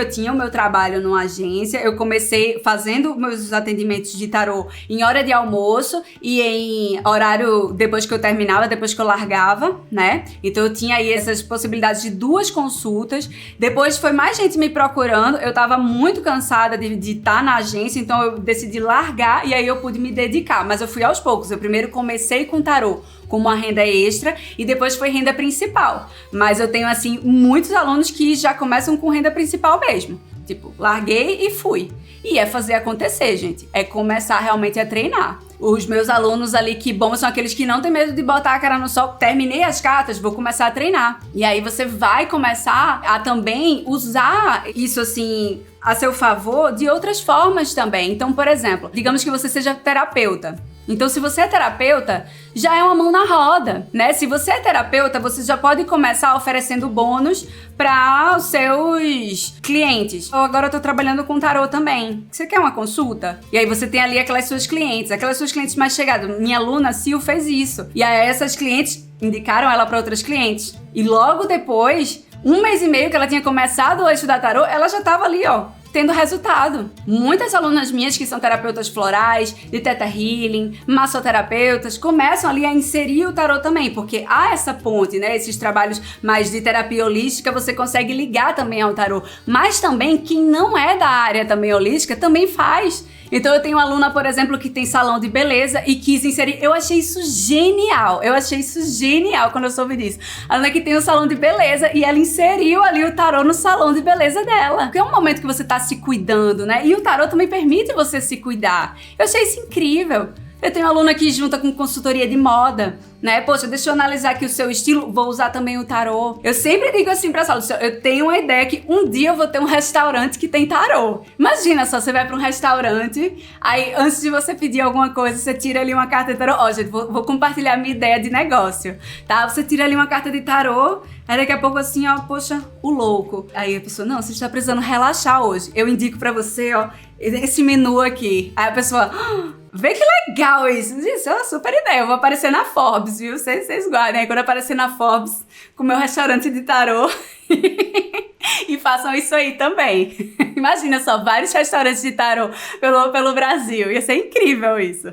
tinha o meu trabalho numa agência, eu comecei fazendo meus atendimentos de tarô em hora de almoço e em horário depois que eu terminava, depois que eu largava, né? Então eu tinha aí essas possibilidades de 2 consultas. Depois foi mais gente me procurando, eu tava muito cansada de estar na agência, então eu decidi largar e aí eu pude me dedicar, mas eu fui aos poucos. Eu primeiro comecei com tarô como uma renda extra e depois foi renda principal. Mas eu tenho, assim, muitos alunos que já começam com renda principal mesmo. Tipo, larguei e fui. E é fazer acontecer, gente. É começar realmente a treinar. Os meus alunos ali que bom são aqueles que não têm medo de botar a cara no sol. Terminei as cartas, vou começar a treinar. E aí você vai começar a também usar isso assim a seu favor de outras formas também. Então, por exemplo, digamos que você seja terapeuta. Então, se você é terapeuta, já é uma mão na roda, né? Se você é terapeuta, você já pode começar oferecendo bônus para os seus clientes. Agora eu tô trabalhando com tarô também. Você quer uma consulta? E aí você tem ali aquelas suas clientes mais chegadas. Minha aluna, Sil, fez isso. E aí essas clientes indicaram ela para outras clientes. E logo depois, 1 mês e meio que ela tinha começado a estudar tarô, ela já tava ali, ó, tendo resultado. Muitas alunas minhas que são terapeutas florais, de Theta Healing, massoterapeutas, começam ali a inserir o tarô também, porque há essa ponte, né? Esses trabalhos mais de terapia holística, você consegue ligar também ao tarô. Mas também, quem não é da área também holística, também faz. Então eu tenho uma aluna, por exemplo, que tem salão de beleza e quis inserir. Eu achei isso genial quando eu soube disso. A aluna que tem um salão de beleza e ela inseriu ali o tarô no salão de beleza dela. Porque é um momento que você tá se cuidando, né? E o tarô também permite você se cuidar. Eu achei isso incrível. Eu tenho uma aluna que junta com consultoria de moda, né? Poxa, deixa eu analisar aqui o seu estilo, vou usar também o tarô. Eu sempre digo assim pra sala, eu tenho uma ideia que um dia eu vou ter um restaurante que tem tarô. Imagina só, você vai pra um restaurante, aí antes de você pedir alguma coisa, você tira ali uma carta de tarô. Ó, gente, vou compartilhar minha ideia de negócio, tá? Você tira ali uma carta de tarô, aí daqui a pouco assim, ó, poxa, o louco. Aí a pessoa, não, você está precisando relaxar hoje. Eu indico pra você, ó, esse menu aqui. Aí a pessoa... Vê que legal isso. Isso é uma super ideia. Eu vou aparecer na Forbes, viu? Vocês guardem aí quando aparecer na Forbes com o meu restaurante de tarô. E façam isso aí também. Imagina só, vários restaurantes de tarô pelo Brasil. Ia ser incrível isso.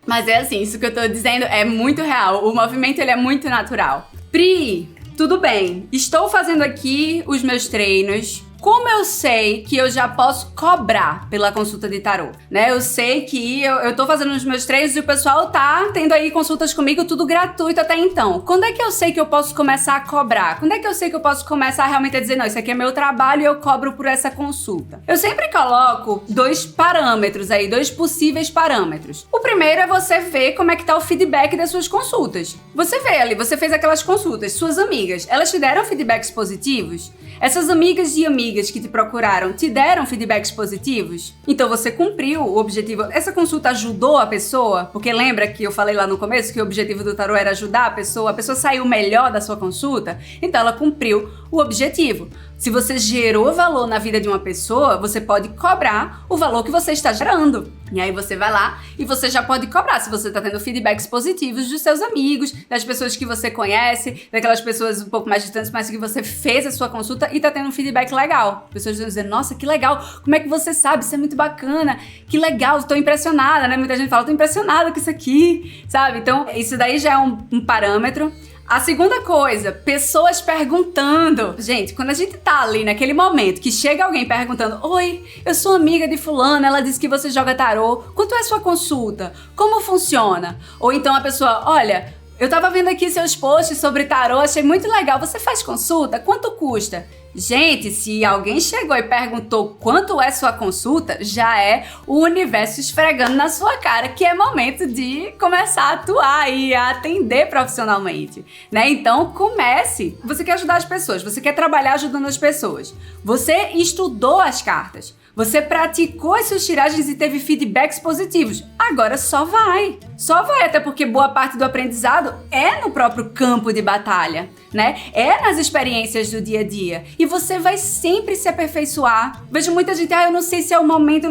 Mas é assim, isso que eu tô dizendo é muito real. O movimento, ele é muito natural. Pri, tudo bem. Estou fazendo aqui os meus treinos. Como eu sei que eu já posso cobrar pela consulta de tarô, né? Eu sei que eu tô fazendo os meus treinos e o pessoal tá tendo aí consultas comigo, tudo gratuito até então. Quando é que eu sei que eu posso começar a cobrar? Quando é que eu sei que eu posso começar realmente a dizer, não, isso aqui é meu trabalho e eu cobro por essa consulta? Eu sempre coloco 2 parâmetros aí, 2 possíveis parâmetros. O primeiro é você ver como é que tá o feedback das suas consultas. Você vê ali, você fez aquelas consultas, suas amigas, elas te deram feedbacks positivos? Essas amigas e amigas que te procuraram te deram feedbacks positivos? Então você cumpriu o objetivo. Essa consulta ajudou a pessoa? Porque lembra que eu falei lá no começo que o objetivo do tarô era ajudar a pessoa saiu melhor da sua consulta? Então ela cumpriu o objetivo. Se você gerou valor na vida de uma pessoa, você pode cobrar o valor que você está gerando. E aí você vai lá e você já pode cobrar se você está tendo feedbacks positivos dos seus amigos, das pessoas que você conhece, daquelas pessoas um pouco mais distantes, mas que você fez a sua consulta e está tendo um feedback legal. Pessoas vão dizer, nossa, que legal, como é que você sabe? Isso é muito bacana, que legal, estou impressionada, né? Muita gente fala, estou impressionada com isso aqui, sabe? Então, isso daí já é um parâmetro. A segunda coisa, pessoas perguntando. Gente, quando a gente tá ali naquele momento que chega alguém perguntando, oi, eu sou amiga de fulana, ela disse que você joga tarô, quanto é sua consulta? Como funciona? Ou então a pessoa, olha, eu tava vendo aqui seus posts sobre tarô, achei muito legal, você faz consulta? Quanto custa? Gente, se alguém chegou e perguntou quanto é sua consulta, já é o universo esfregando na sua cara que é momento de começar a atuar e a atender profissionalmente, né? Então, comece. Você quer ajudar as pessoas, você quer trabalhar ajudando as pessoas. Você estudou as cartas, você praticou as suas tiragens e teve feedbacks positivos. Agora só vai, até porque boa parte do aprendizado é no próprio campo de batalha, né? É nas experiências do dia a dia. E você vai sempre se aperfeiçoar. Vejo muita gente, eu não sei se é o momento,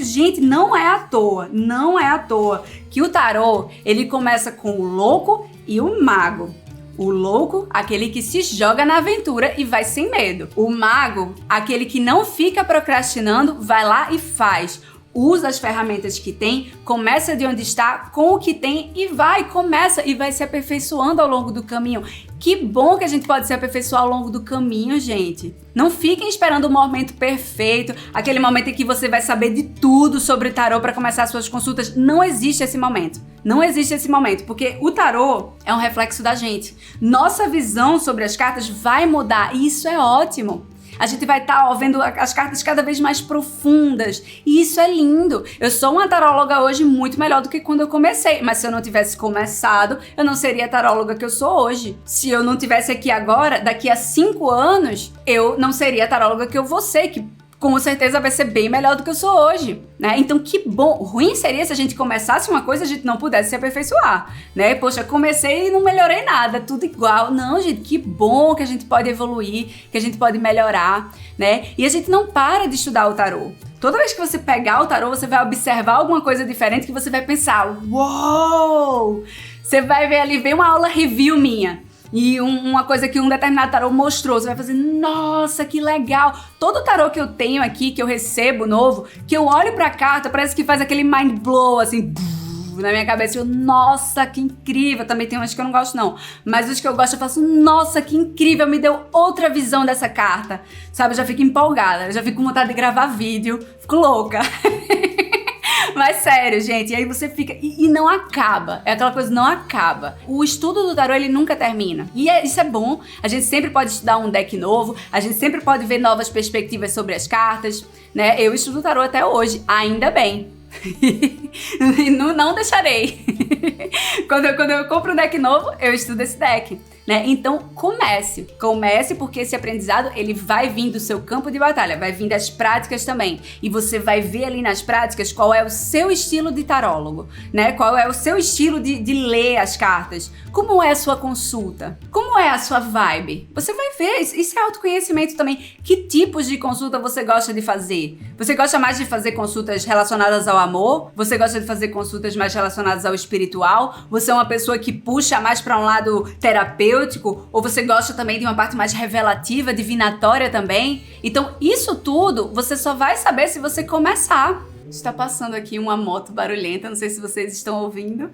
Gente, não é à toa que o tarô, ele começa com o louco e o mago. O louco, aquele que se joga na aventura e vai sem medo. O mago, aquele que não fica procrastinando, vai lá e faz. Usa as ferramentas que tem, começa de onde está, com o que tem e começa e vai se aperfeiçoando ao longo do caminho. Que bom que a gente pode se aperfeiçoar ao longo do caminho, gente. Não fiquem esperando o momento perfeito, aquele momento em que você vai saber de tudo sobre tarô para começar suas consultas. Não existe esse momento. Não existe esse momento, porque o tarô é um reflexo da gente. Nossa visão sobre as cartas vai mudar e isso é ótimo. A gente vai estar, vendo as cartas cada vez mais profundas. E isso é lindo. Eu sou uma taróloga hoje muito melhor do que quando eu comecei. Mas se eu não tivesse começado, eu não seria a taróloga que eu sou hoje. Se eu não tivesse aqui agora, daqui a 5 anos, eu não seria a taróloga que eu vou ser, que com certeza vai ser bem melhor do que eu sou hoje, né? Então, que bom. Ruim seria se a gente começasse uma coisa e a gente não pudesse se aperfeiçoar, né? Poxa, comecei e não melhorei nada, tudo igual. Não, gente, que bom que a gente pode evoluir, que a gente pode melhorar, né? E a gente não para de estudar o tarô. Toda vez que você pegar o tarô, você vai observar alguma coisa diferente que você vai pensar, uou! Você vai ver ali, vem uma aula review minha. E uma coisa que um determinado tarô mostrou, você vai fazer, nossa, que legal. Todo tarô que eu tenho aqui, que eu recebo novo, que eu olho pra carta, parece que faz aquele mind blow, assim, na minha cabeça. Eu, nossa, que incrível. Também tem umas que eu não gosto, não. Mas os que eu gosto, eu faço, nossa, que incrível. Me deu outra visão dessa carta. Sabe, eu já fico empolgada. Eu já fico com vontade de gravar vídeo. Fico louca. Mas sério, gente, e aí você fica... E não acaba. É aquela coisa, não acaba. O estudo do tarô, ele nunca termina. E isso é bom. A gente sempre pode estudar um deck novo. A gente sempre pode ver novas perspectivas sobre as cartas, né? Eu estudo tarô até hoje, ainda bem. não deixarei. Quando eu compro um deck novo, eu estudo esse deck, né? Então comece porque esse aprendizado ele vai vir do seu campo de batalha, vai vir das práticas também, e você vai ver ali nas práticas qual é o seu estilo de tarólogo, né? Qual é o seu estilo de ler as cartas, como é a sua consulta, como é a sua vibe. Você vai ver, isso é autoconhecimento também. Que tipos de consulta você gosta de fazer? Você gosta mais de fazer consultas relacionadas ao amor? Você gosta de fazer consultas mais relacionadas ao espiritual? Você é uma pessoa que puxa mais para um lado terapêutico? Ou você gosta também de uma parte mais revelativa, divinatória também? Então, isso tudo você só vai saber se você começar. Está passando aqui uma moto barulhenta, não sei se vocês estão ouvindo.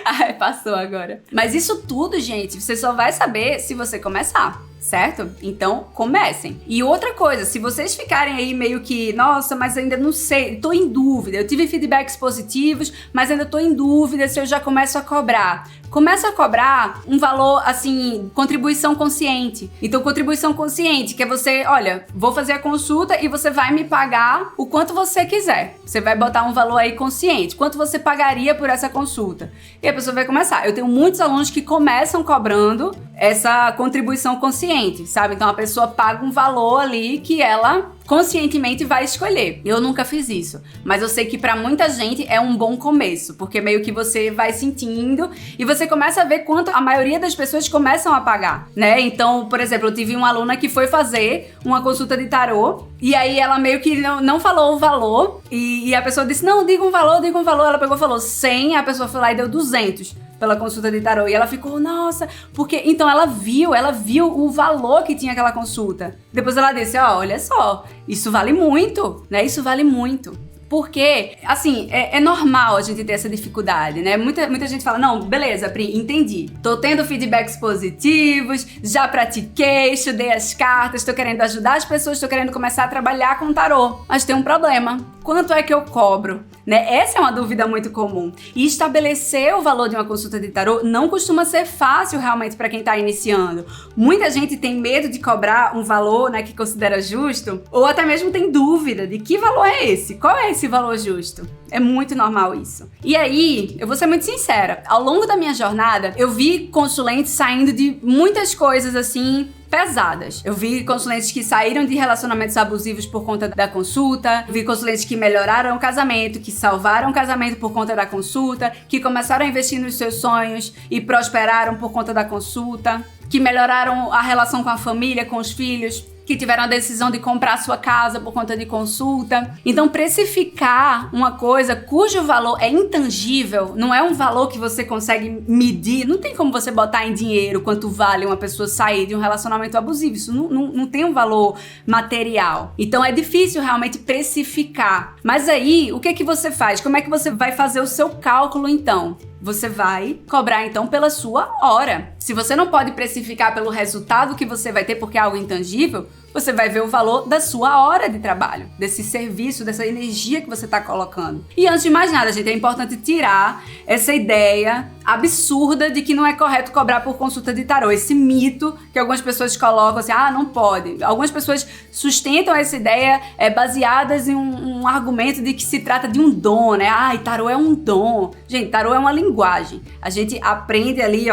Ai, passou agora. Mas isso tudo, gente, você só vai saber se você começar. Certo? Então, comecem. E outra coisa, se vocês ficarem aí meio que, nossa, mas ainda não sei, tô em dúvida, eu tive feedbacks positivos, mas ainda tô em dúvida se eu já começo a cobrar. Começa a cobrar um valor, assim, contribuição consciente. Então, contribuição consciente, que é você, olha, vou fazer a consulta e você vai me pagar o quanto você quiser. Você vai botar um valor aí consciente. Quanto você pagaria por essa consulta? E a pessoa vai começar. Eu tenho muitos alunos que começam cobrando essa contribuição consciente, sabe? Então, a pessoa paga um valor ali que ela conscientemente vai escolher. Eu nunca fiz isso, mas eu sei que pra muita gente é um bom começo, porque meio que você vai sentindo e você começa a ver quanto a maioria das pessoas começam a pagar, né? Então, por exemplo, eu tive uma aluna que foi fazer uma consulta de tarô e aí ela meio que não falou o valor e a pessoa disse, não, diga um valor, ela pegou e falou 100, a pessoa foi lá e deu 200 pela consulta de tarô, e ela ficou, nossa, porque, então ela viu o valor que tinha aquela consulta. Depois ela disse, olha só, isso vale muito, né, isso vale muito. Porque, assim, é normal a gente ter essa dificuldade, né? Muita gente fala, não, beleza, Pri, entendi. Tô tendo feedbacks positivos, já pratiquei, estudei as cartas, tô querendo ajudar as pessoas, tô querendo começar a trabalhar com tarô. Mas tem um problema. Quanto é que eu cobro? Né? Essa é uma dúvida muito comum. E estabelecer o valor de uma consulta de tarô não costuma ser fácil realmente para quem tá iniciando. Muita gente tem medo de cobrar um valor, né, que considera justo, ou até mesmo tem dúvida de que valor é esse? Qual é esse valor justo? É muito normal isso. E aí, eu vou ser muito sincera, ao longo da minha jornada, eu vi consulentes saindo de muitas coisas assim pesadas. Eu vi consulentes que saíram de relacionamentos abusivos por conta da consulta, vi consulentes que melhoraram o casamento, que salvaram o casamento por conta da consulta, que começaram a investir nos seus sonhos e prosperaram por conta da consulta, que melhoraram a relação com a família, com os filhos, que tiveram a decisão de comprar sua casa por conta de consulta. Então, precificar uma coisa cujo valor é intangível, não é um valor que você consegue medir, não tem como você botar em dinheiro quanto vale uma pessoa sair de um relacionamento abusivo, isso não tem um valor material. Então, é difícil realmente precificar. Mas aí, o que é que você faz? Como é que você vai fazer o seu cálculo, então? Você vai cobrar, então, pela sua hora. Se você não pode precificar pelo resultado que você vai ter, porque é algo intangível, você vai ver o valor da sua hora de trabalho, desse serviço, dessa energia que você está colocando. E antes de mais nada, gente, é importante tirar essa ideia absurda de que não é correto cobrar por consulta de tarô. Esse mito que algumas pessoas colocam assim, não pode. Algumas pessoas sustentam essa ideia baseadas em um argumento de que se trata de um dom, né? Tarô é um dom. Gente, tarô é uma linguagem. A gente aprende ali,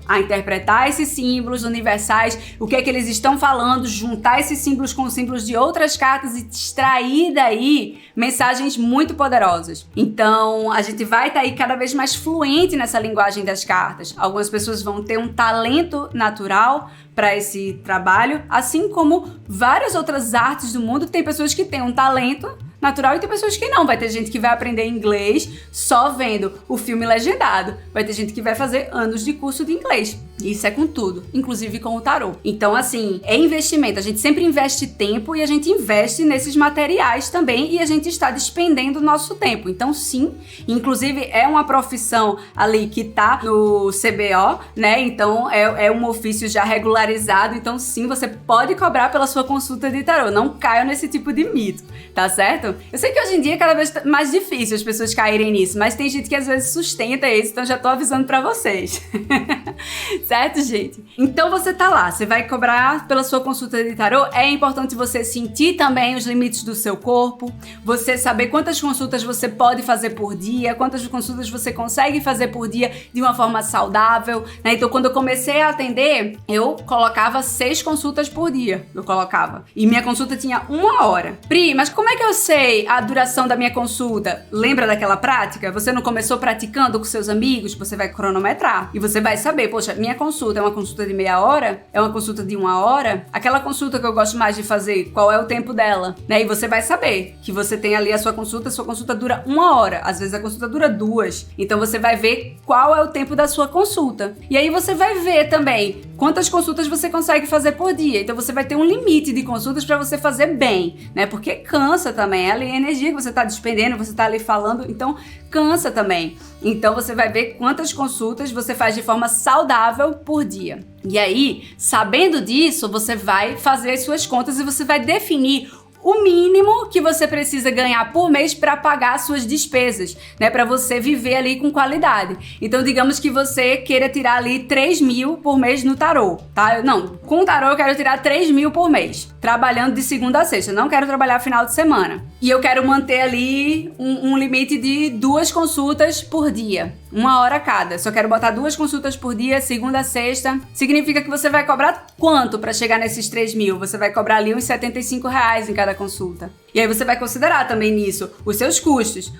a interpretar esses símbolos universais, o que é que eles estão falando, juntar esses símbolos com símbolos de outras cartas e extrair daí mensagens muito poderosas. Então, a gente vai estar aí cada vez mais fluente nessa linguagem das cartas. Algumas pessoas vão ter um talento natural para esse trabalho, assim como várias outras artes do mundo. Tem pessoas que têm um talento natural e tem pessoas que não. Vai ter gente que vai aprender inglês só vendo o filme legendado. Vai ter gente que vai fazer anos de curso de inglês. Isso é com tudo, inclusive com o tarô. Então, assim, é investimento. A gente sempre investe tempo e a gente investe nesses materiais também e a gente está despendendo o nosso tempo. Então, sim, inclusive é uma profissão ali que tá no CBO, né? Então, é um ofício já regularizado. Então, sim, você pode cobrar pela sua consulta de tarô. Não caia nesse tipo de mito, tá certo? Eu sei que hoje em dia é cada vez mais difícil as pessoas caírem nisso, mas tem gente que às vezes sustenta isso, então já tô avisando pra vocês. Certo, gente? Então você tá lá, você vai cobrar pela sua consulta de tarô. É importante você sentir também os limites do seu corpo, você saber quantas consultas você pode fazer por dia, quantas consultas você consegue fazer por dia de uma forma saudável, né? Então, quando eu comecei a atender, eu colocava 6 consultas por dia. E minha consulta tinha 1 hora. Pri, mas como é que eu sei a duração da minha consulta? Lembra daquela prática? Você não começou praticando com seus amigos? Você vai cronometrar e você vai saber, poxa, minha consulta é uma consulta de meia hora? É uma consulta de 1 hora? Aquela consulta que eu gosto mais de fazer, qual é o tempo dela? Né? E você vai saber que você tem ali a sua consulta dura 1 hora. Às vezes a consulta dura 2. Então você vai ver qual é o tempo da sua consulta. E aí você vai ver também quantas consultas você consegue fazer por dia. Então você vai ter um limite de consultas para você fazer bem, né? Porque cansa também. É ali a energia que você tá despendendo, você tá ali falando, então cansa também. Então você vai ver quantas consultas você faz de forma saudável por dia. E aí, sabendo disso, você vai fazer as suas contas e você vai definir o mínimo que você precisa ganhar por mês para pagar as suas despesas, né? Para você viver ali com qualidade. Então, digamos que você queira tirar ali 3 mil por mês no tarô, tá? Não, com o tarô eu quero tirar 3 mil por mês, trabalhando de segunda a sexta. Eu não quero trabalhar final de semana. E eu quero manter ali um limite de 2 consultas por dia. 1 hora cada. Só quero botar 2 consultas por dia, segunda a sexta. Significa que você vai cobrar quanto para chegar nesses 3 mil? Você vai cobrar ali uns R$75 em cada consulta. E aí você vai considerar também nisso os seus custos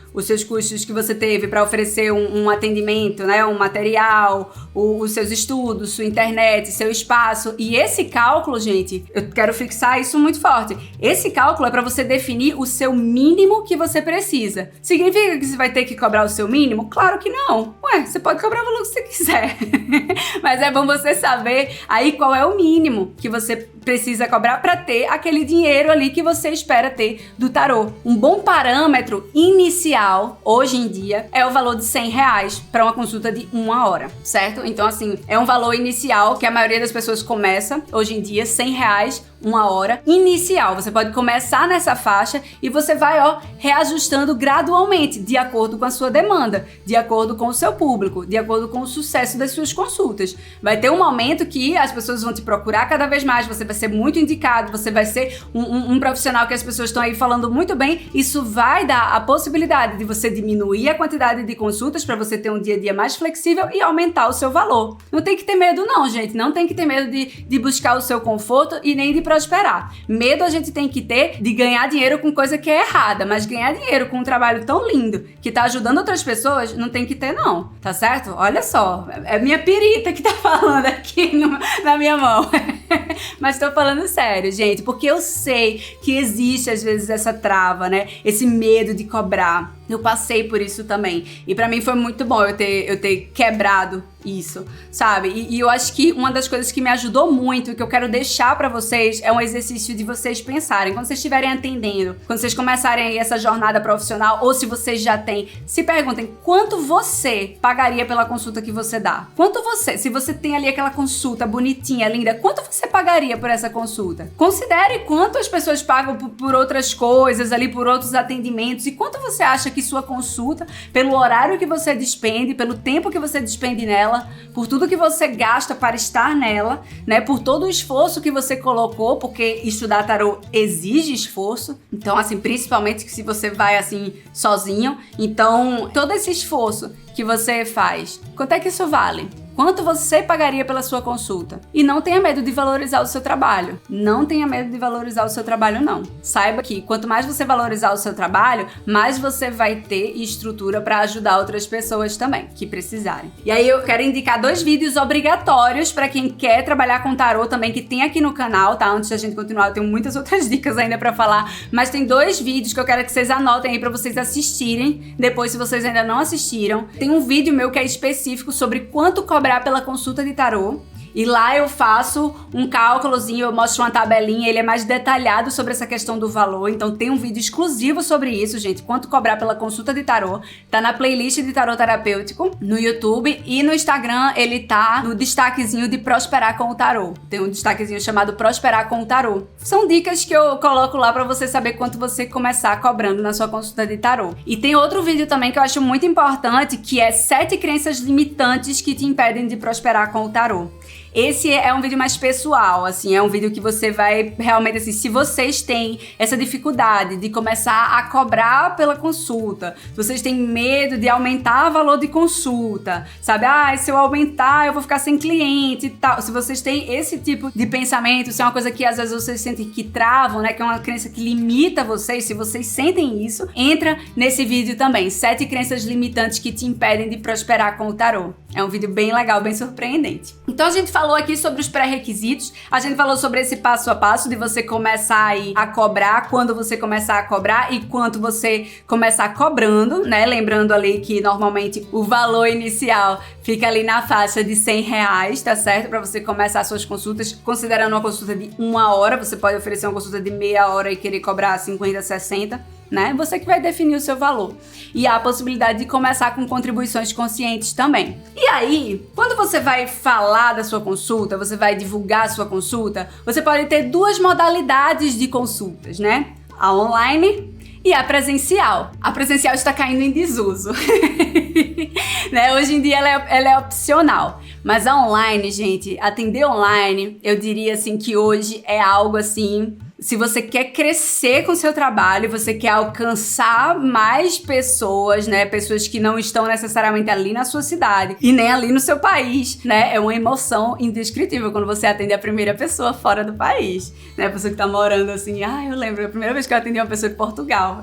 que você teve para oferecer um atendimento, né, um material, os seus estudos, sua internet, seu espaço. E esse cálculo, gente, eu quero fixar isso muito forte. Esse cálculo é para você definir o seu mínimo que você precisa. Significa que você vai ter que cobrar o seu mínimo? Claro que não. Ué, você pode cobrar o valor que você quiser. Mas é bom você saber aí qual é o mínimo que você precisa cobrar para ter aquele dinheiro ali que você espera ter do tarô. Um bom parâmetro inicial, hoje em dia, é o valor de R$100 para uma consulta de 1 hora, certo? Então, assim, é um valor inicial que a maioria das pessoas começa, hoje em dia, R$100, 1 hora inicial. Você pode começar nessa faixa e você vai, reajustando gradualmente, de acordo com a sua demanda, de acordo com o seu público, de acordo com o sucesso das suas consultas. Vai ter um momento que as pessoas vão te procurar cada vez mais, você vai ser muito indicado, você vai ser um profissional que as pessoas estão aí falando muito bem. Isso vai dar a possibilidade de você diminuir a quantidade de consultas para você ter um dia a dia mais flexível e aumentar o seu valor. Não tem que ter medo não, gente. Não tem que ter medo de buscar o seu conforto e nem de prosperar. Medo a gente tem que ter de ganhar dinheiro com coisa que é errada, mas ganhar dinheiro com um trabalho tão lindo que tá ajudando outras pessoas, não tem que ter não, tá certo? Olha só, é minha perita que tá falando aqui na minha mão. Mas tô falando sério, gente, porque eu sei que existe às vezes essa trava, né? Esse medo de cobrar. Eu passei por isso também. E pra mim foi muito bom eu ter quebrado isso, sabe? E eu acho que uma das coisas que me ajudou muito, que eu quero deixar pra vocês, é um exercício de vocês pensarem. Quando vocês estiverem atendendo, quando vocês começarem aí essa jornada profissional, ou se vocês já têm, se perguntem quanto você pagaria pela consulta que você dá? Quanto você, se você tem ali aquela consulta bonitinha, linda, quanto você pagaria por essa consulta? Considere quanto as pessoas pagam por outras coisas ali, por outros atendimentos, e quanto você acha que sua consulta, pelo horário que você despende, pelo tempo que você despende nela, por tudo que você gasta para estar nela, né? Por todo o esforço que você colocou, porque estudar tarô exige esforço. Então, assim, principalmente se você vai assim sozinho. Então, todo esse esforço que você faz, quanto é que isso vale? Quanto você pagaria pela sua consulta? E não tenha medo de valorizar o seu trabalho. Não tenha medo de valorizar o seu trabalho, não. Saiba que quanto mais você valorizar o seu trabalho, mais você vai ter estrutura para ajudar outras pessoas também, que precisarem. E aí eu quero indicar 2 vídeos obrigatórios para quem quer trabalhar com tarô também, que tem aqui no canal, tá? Antes da gente continuar, eu tenho muitas outras dicas ainda para falar, mas tem 2 vídeos que eu quero que vocês anotem aí para vocês assistirem. Depois, se vocês ainda não assistiram, tem um vídeo meu que é específico sobre quanto cobrar pela consulta de tarô. E lá eu faço um cálculozinho, eu mostro uma tabelinha, ele é mais detalhado sobre essa questão do valor. Então tem um vídeo exclusivo sobre isso, gente. Quanto cobrar pela consulta de tarô. Tá na playlist de tarô terapêutico no YouTube. E no Instagram ele tá no destaquezinho de Prosperar com o Tarô. Tem um destaquezinho chamado Prosperar com o Tarô. São dicas que eu coloco lá pra você saber quanto você começar cobrando na sua consulta de tarô. E tem outro vídeo também que eu acho muito importante, que é 7 crenças limitantes que te impedem de prosperar com o tarô. Esse é um vídeo mais pessoal, assim, é um vídeo que você vai realmente, assim, se vocês têm essa dificuldade de começar a cobrar pela consulta, se vocês têm medo de aumentar o valor de consulta, sabe? Se eu aumentar eu vou ficar sem cliente e tal. Se vocês têm esse tipo de pensamento, se é uma coisa que às vezes vocês sentem que travam, né, que é uma crença que limita vocês, se vocês sentem isso, entra nesse vídeo também, 7 crenças limitantes que te impedem de prosperar com o tarô. É um vídeo bem legal, bem surpreendente. Então a gente falou aqui sobre os pré-requisitos, a gente falou sobre esse passo a passo de você começar aí a cobrar, quando você começar a cobrar e quanto você começar cobrando, né? Lembrando ali que normalmente o valor inicial fica ali na faixa de R$100, tá certo? Pra você começar suas consultas, considerando uma consulta de 1 hora, você pode oferecer uma consulta de meia hora e querer cobrar 50, 60, né? Você que vai definir o seu valor. E há a possibilidade de começar com contribuições conscientes também. E aí, quando você vai falar da sua consulta, você vai divulgar a sua consulta, você pode ter 2 modalidades de consultas, né? A online e a presencial. A presencial está caindo em desuso. Né? Hoje em dia ela é opcional. Mas a online, gente, atender online, eu diria assim que hoje é algo assim... Se você quer crescer com o seu trabalho, você quer alcançar mais pessoas, né? Pessoas que não estão necessariamente ali na sua cidade e nem ali no seu país, né? É uma emoção indescritível quando você atende a primeira pessoa fora do país, né? A pessoa que tá morando assim, eu lembro, a primeira vez que eu atendi uma pessoa de Portugal.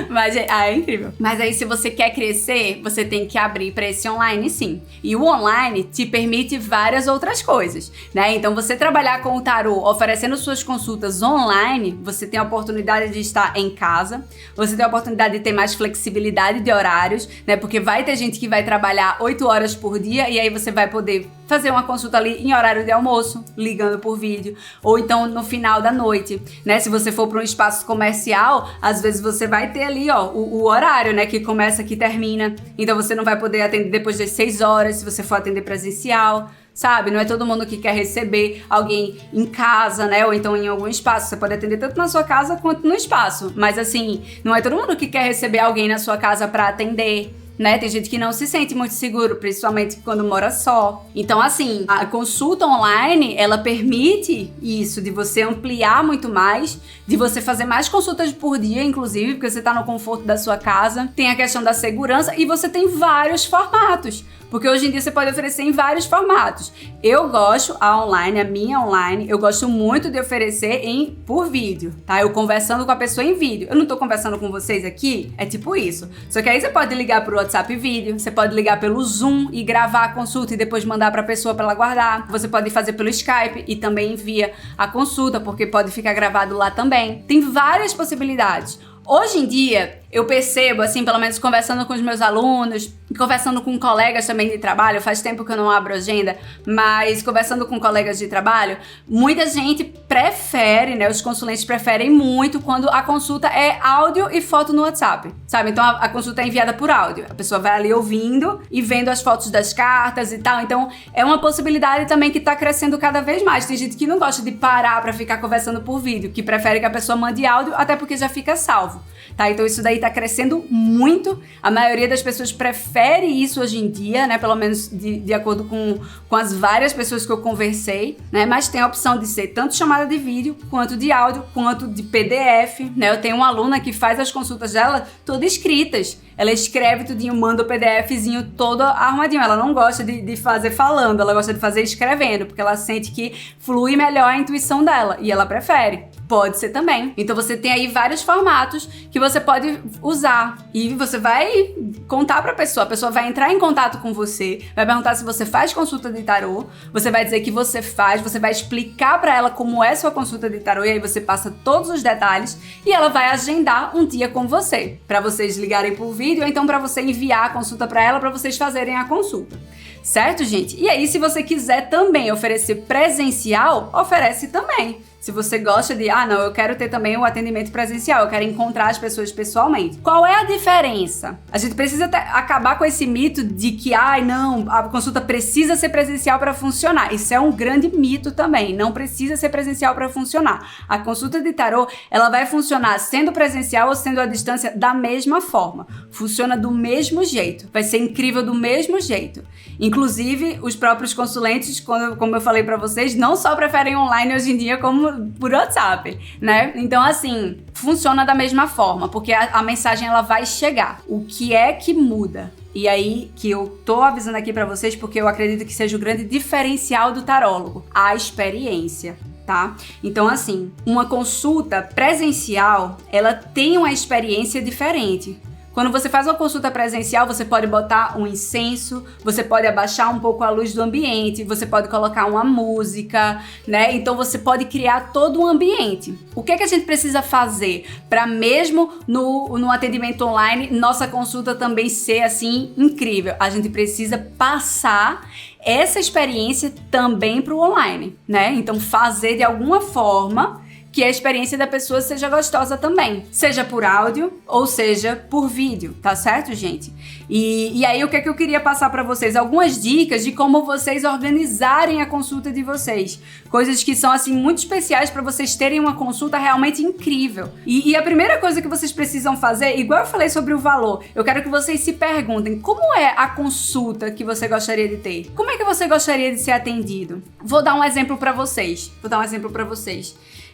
Mas é incrível. Mas aí, se você quer crescer, você tem que abrir para esse online, sim. E o online te permite várias outras coisas, né? Então, você trabalhar com o tarô oferecendo suas consultas online, você tem a oportunidade de estar em casa, você tem a oportunidade de ter mais flexibilidade de horários, né? Porque vai ter gente que vai trabalhar 8 horas por dia e aí você vai poder fazer uma consulta ali em horário de almoço, ligando por vídeo, ou então no final da noite, né? Se você for para um espaço comercial, às vezes você vai ter ali, o horário, né? Que começa, que termina. Então você não vai poder atender depois das 6 horas, se você for atender presencial. Sabe? Não é todo mundo que quer receber alguém em casa, né? Ou então em algum espaço. Você pode atender tanto na sua casa quanto no espaço. Mas assim, não é todo mundo que quer receber alguém na sua casa pra atender, né? Tem gente que não se sente muito seguro, principalmente quando mora só. Então, assim, a consulta online, ela permite isso, de você ampliar muito mais, de você fazer mais consultas por dia, inclusive, porque você tá no conforto da sua casa. Tem a questão da segurança e você tem vários formatos. Porque hoje em dia você pode oferecer em vários formatos. Eu gosto, a minha online, eu gosto muito de oferecer por vídeo, tá? Eu conversando com a pessoa em vídeo. Eu não tô conversando com vocês aqui, é tipo isso. Só que aí você pode ligar pro WhatsApp vídeo, você pode ligar pelo Zoom e gravar a consulta e depois mandar pra pessoa pra ela guardar. Você pode fazer pelo Skype e também envia a consulta, porque pode ficar gravado lá também. Tem várias possibilidades. Hoje em dia, eu percebo, assim, pelo menos conversando com os meus alunos, conversando com colegas também de trabalho, faz tempo que eu não abro agenda, mas conversando com colegas de trabalho, muita gente prefere, né, os consulentes preferem muito quando a consulta é áudio e foto no WhatsApp, sabe? Então a consulta é enviada por áudio, a pessoa vai ali ouvindo e vendo as fotos das cartas e tal, então é uma possibilidade também que tá crescendo cada vez mais. Tem gente que não gosta de parar pra ficar conversando por vídeo, que prefere que a pessoa mande áudio, até porque já fica salvo, tá? Então isso daí tá crescendo muito, a maioria das pessoas prefere isso hoje em dia, né, pelo menos de acordo com as várias pessoas que eu conversei, né, mas tem a opção de ser tanto chamada de vídeo, quanto de áudio, quanto de PDF, né, eu tenho uma aluna que faz as consultas dela todas escritas, ela escreve tudinho, manda o PDFzinho todo arrumadinho, ela não gosta de fazer falando, ela gosta de fazer escrevendo, porque ela sente que flui melhor a intuição dela, e ela prefere. Pode ser também. Então você tem aí vários formatos que você pode usar. E você vai contar pra pessoa. A pessoa vai entrar em contato com você, vai perguntar se você faz consulta de tarô, você vai dizer que você faz, você vai explicar pra ela como é sua consulta de tarô, e aí você passa todos os detalhes e ela vai agendar um dia com você, pra vocês ligarem por vídeo, ou então pra você enviar a consulta pra ela, pra vocês fazerem a consulta. Certo, gente? E aí, se você quiser também oferecer presencial, oferece também. Se você gosta de, não, eu quero ter também o atendimento presencial, eu quero encontrar as pessoas pessoalmente. Qual é a diferença? A gente precisa acabar com esse mito de que, não, a consulta precisa ser presencial para funcionar. Isso é um grande mito também, não precisa ser presencial para funcionar. A consulta de tarô, ela vai funcionar sendo presencial ou sendo à distância da mesma forma. Funciona do mesmo jeito, vai ser incrível do mesmo jeito. Inclusive, os próprios consulentes, como eu falei para vocês, não só preferem online hoje em dia, como por WhatsApp, né? Então, assim, funciona da mesma forma, porque a mensagem ela vai chegar. O que é que muda? E aí que eu tô avisando aqui pra vocês, porque eu acredito que seja o grande diferencial do tarólogo, a experiência. Tá? Então, assim, uma consulta presencial, ela tem uma experiência diferente. Quando você faz uma consulta presencial, você pode botar um incenso, você pode abaixar um pouco a luz do ambiente, você pode colocar uma música, né? Então você pode criar todo um ambiente. O que é que a gente precisa fazer para mesmo no atendimento online, nossa consulta também ser assim incrível? A gente precisa passar essa experiência também para o online, né? Então fazer de alguma forma que a experiência da pessoa seja gostosa também, seja por áudio ou seja por vídeo, tá certo, gente? E aí o que é que eu queria passar pra vocês? Algumas dicas de como vocês organizarem a consulta de vocês, coisas que são assim muito especiais pra vocês terem uma consulta realmente incrível. E a primeira coisa que vocês precisam fazer, igual eu falei sobre o valor, eu quero que vocês se perguntem como é a consulta que você gostaria de ter? Como é que você gostaria de ser atendido? Vou dar um exemplo pra vocês.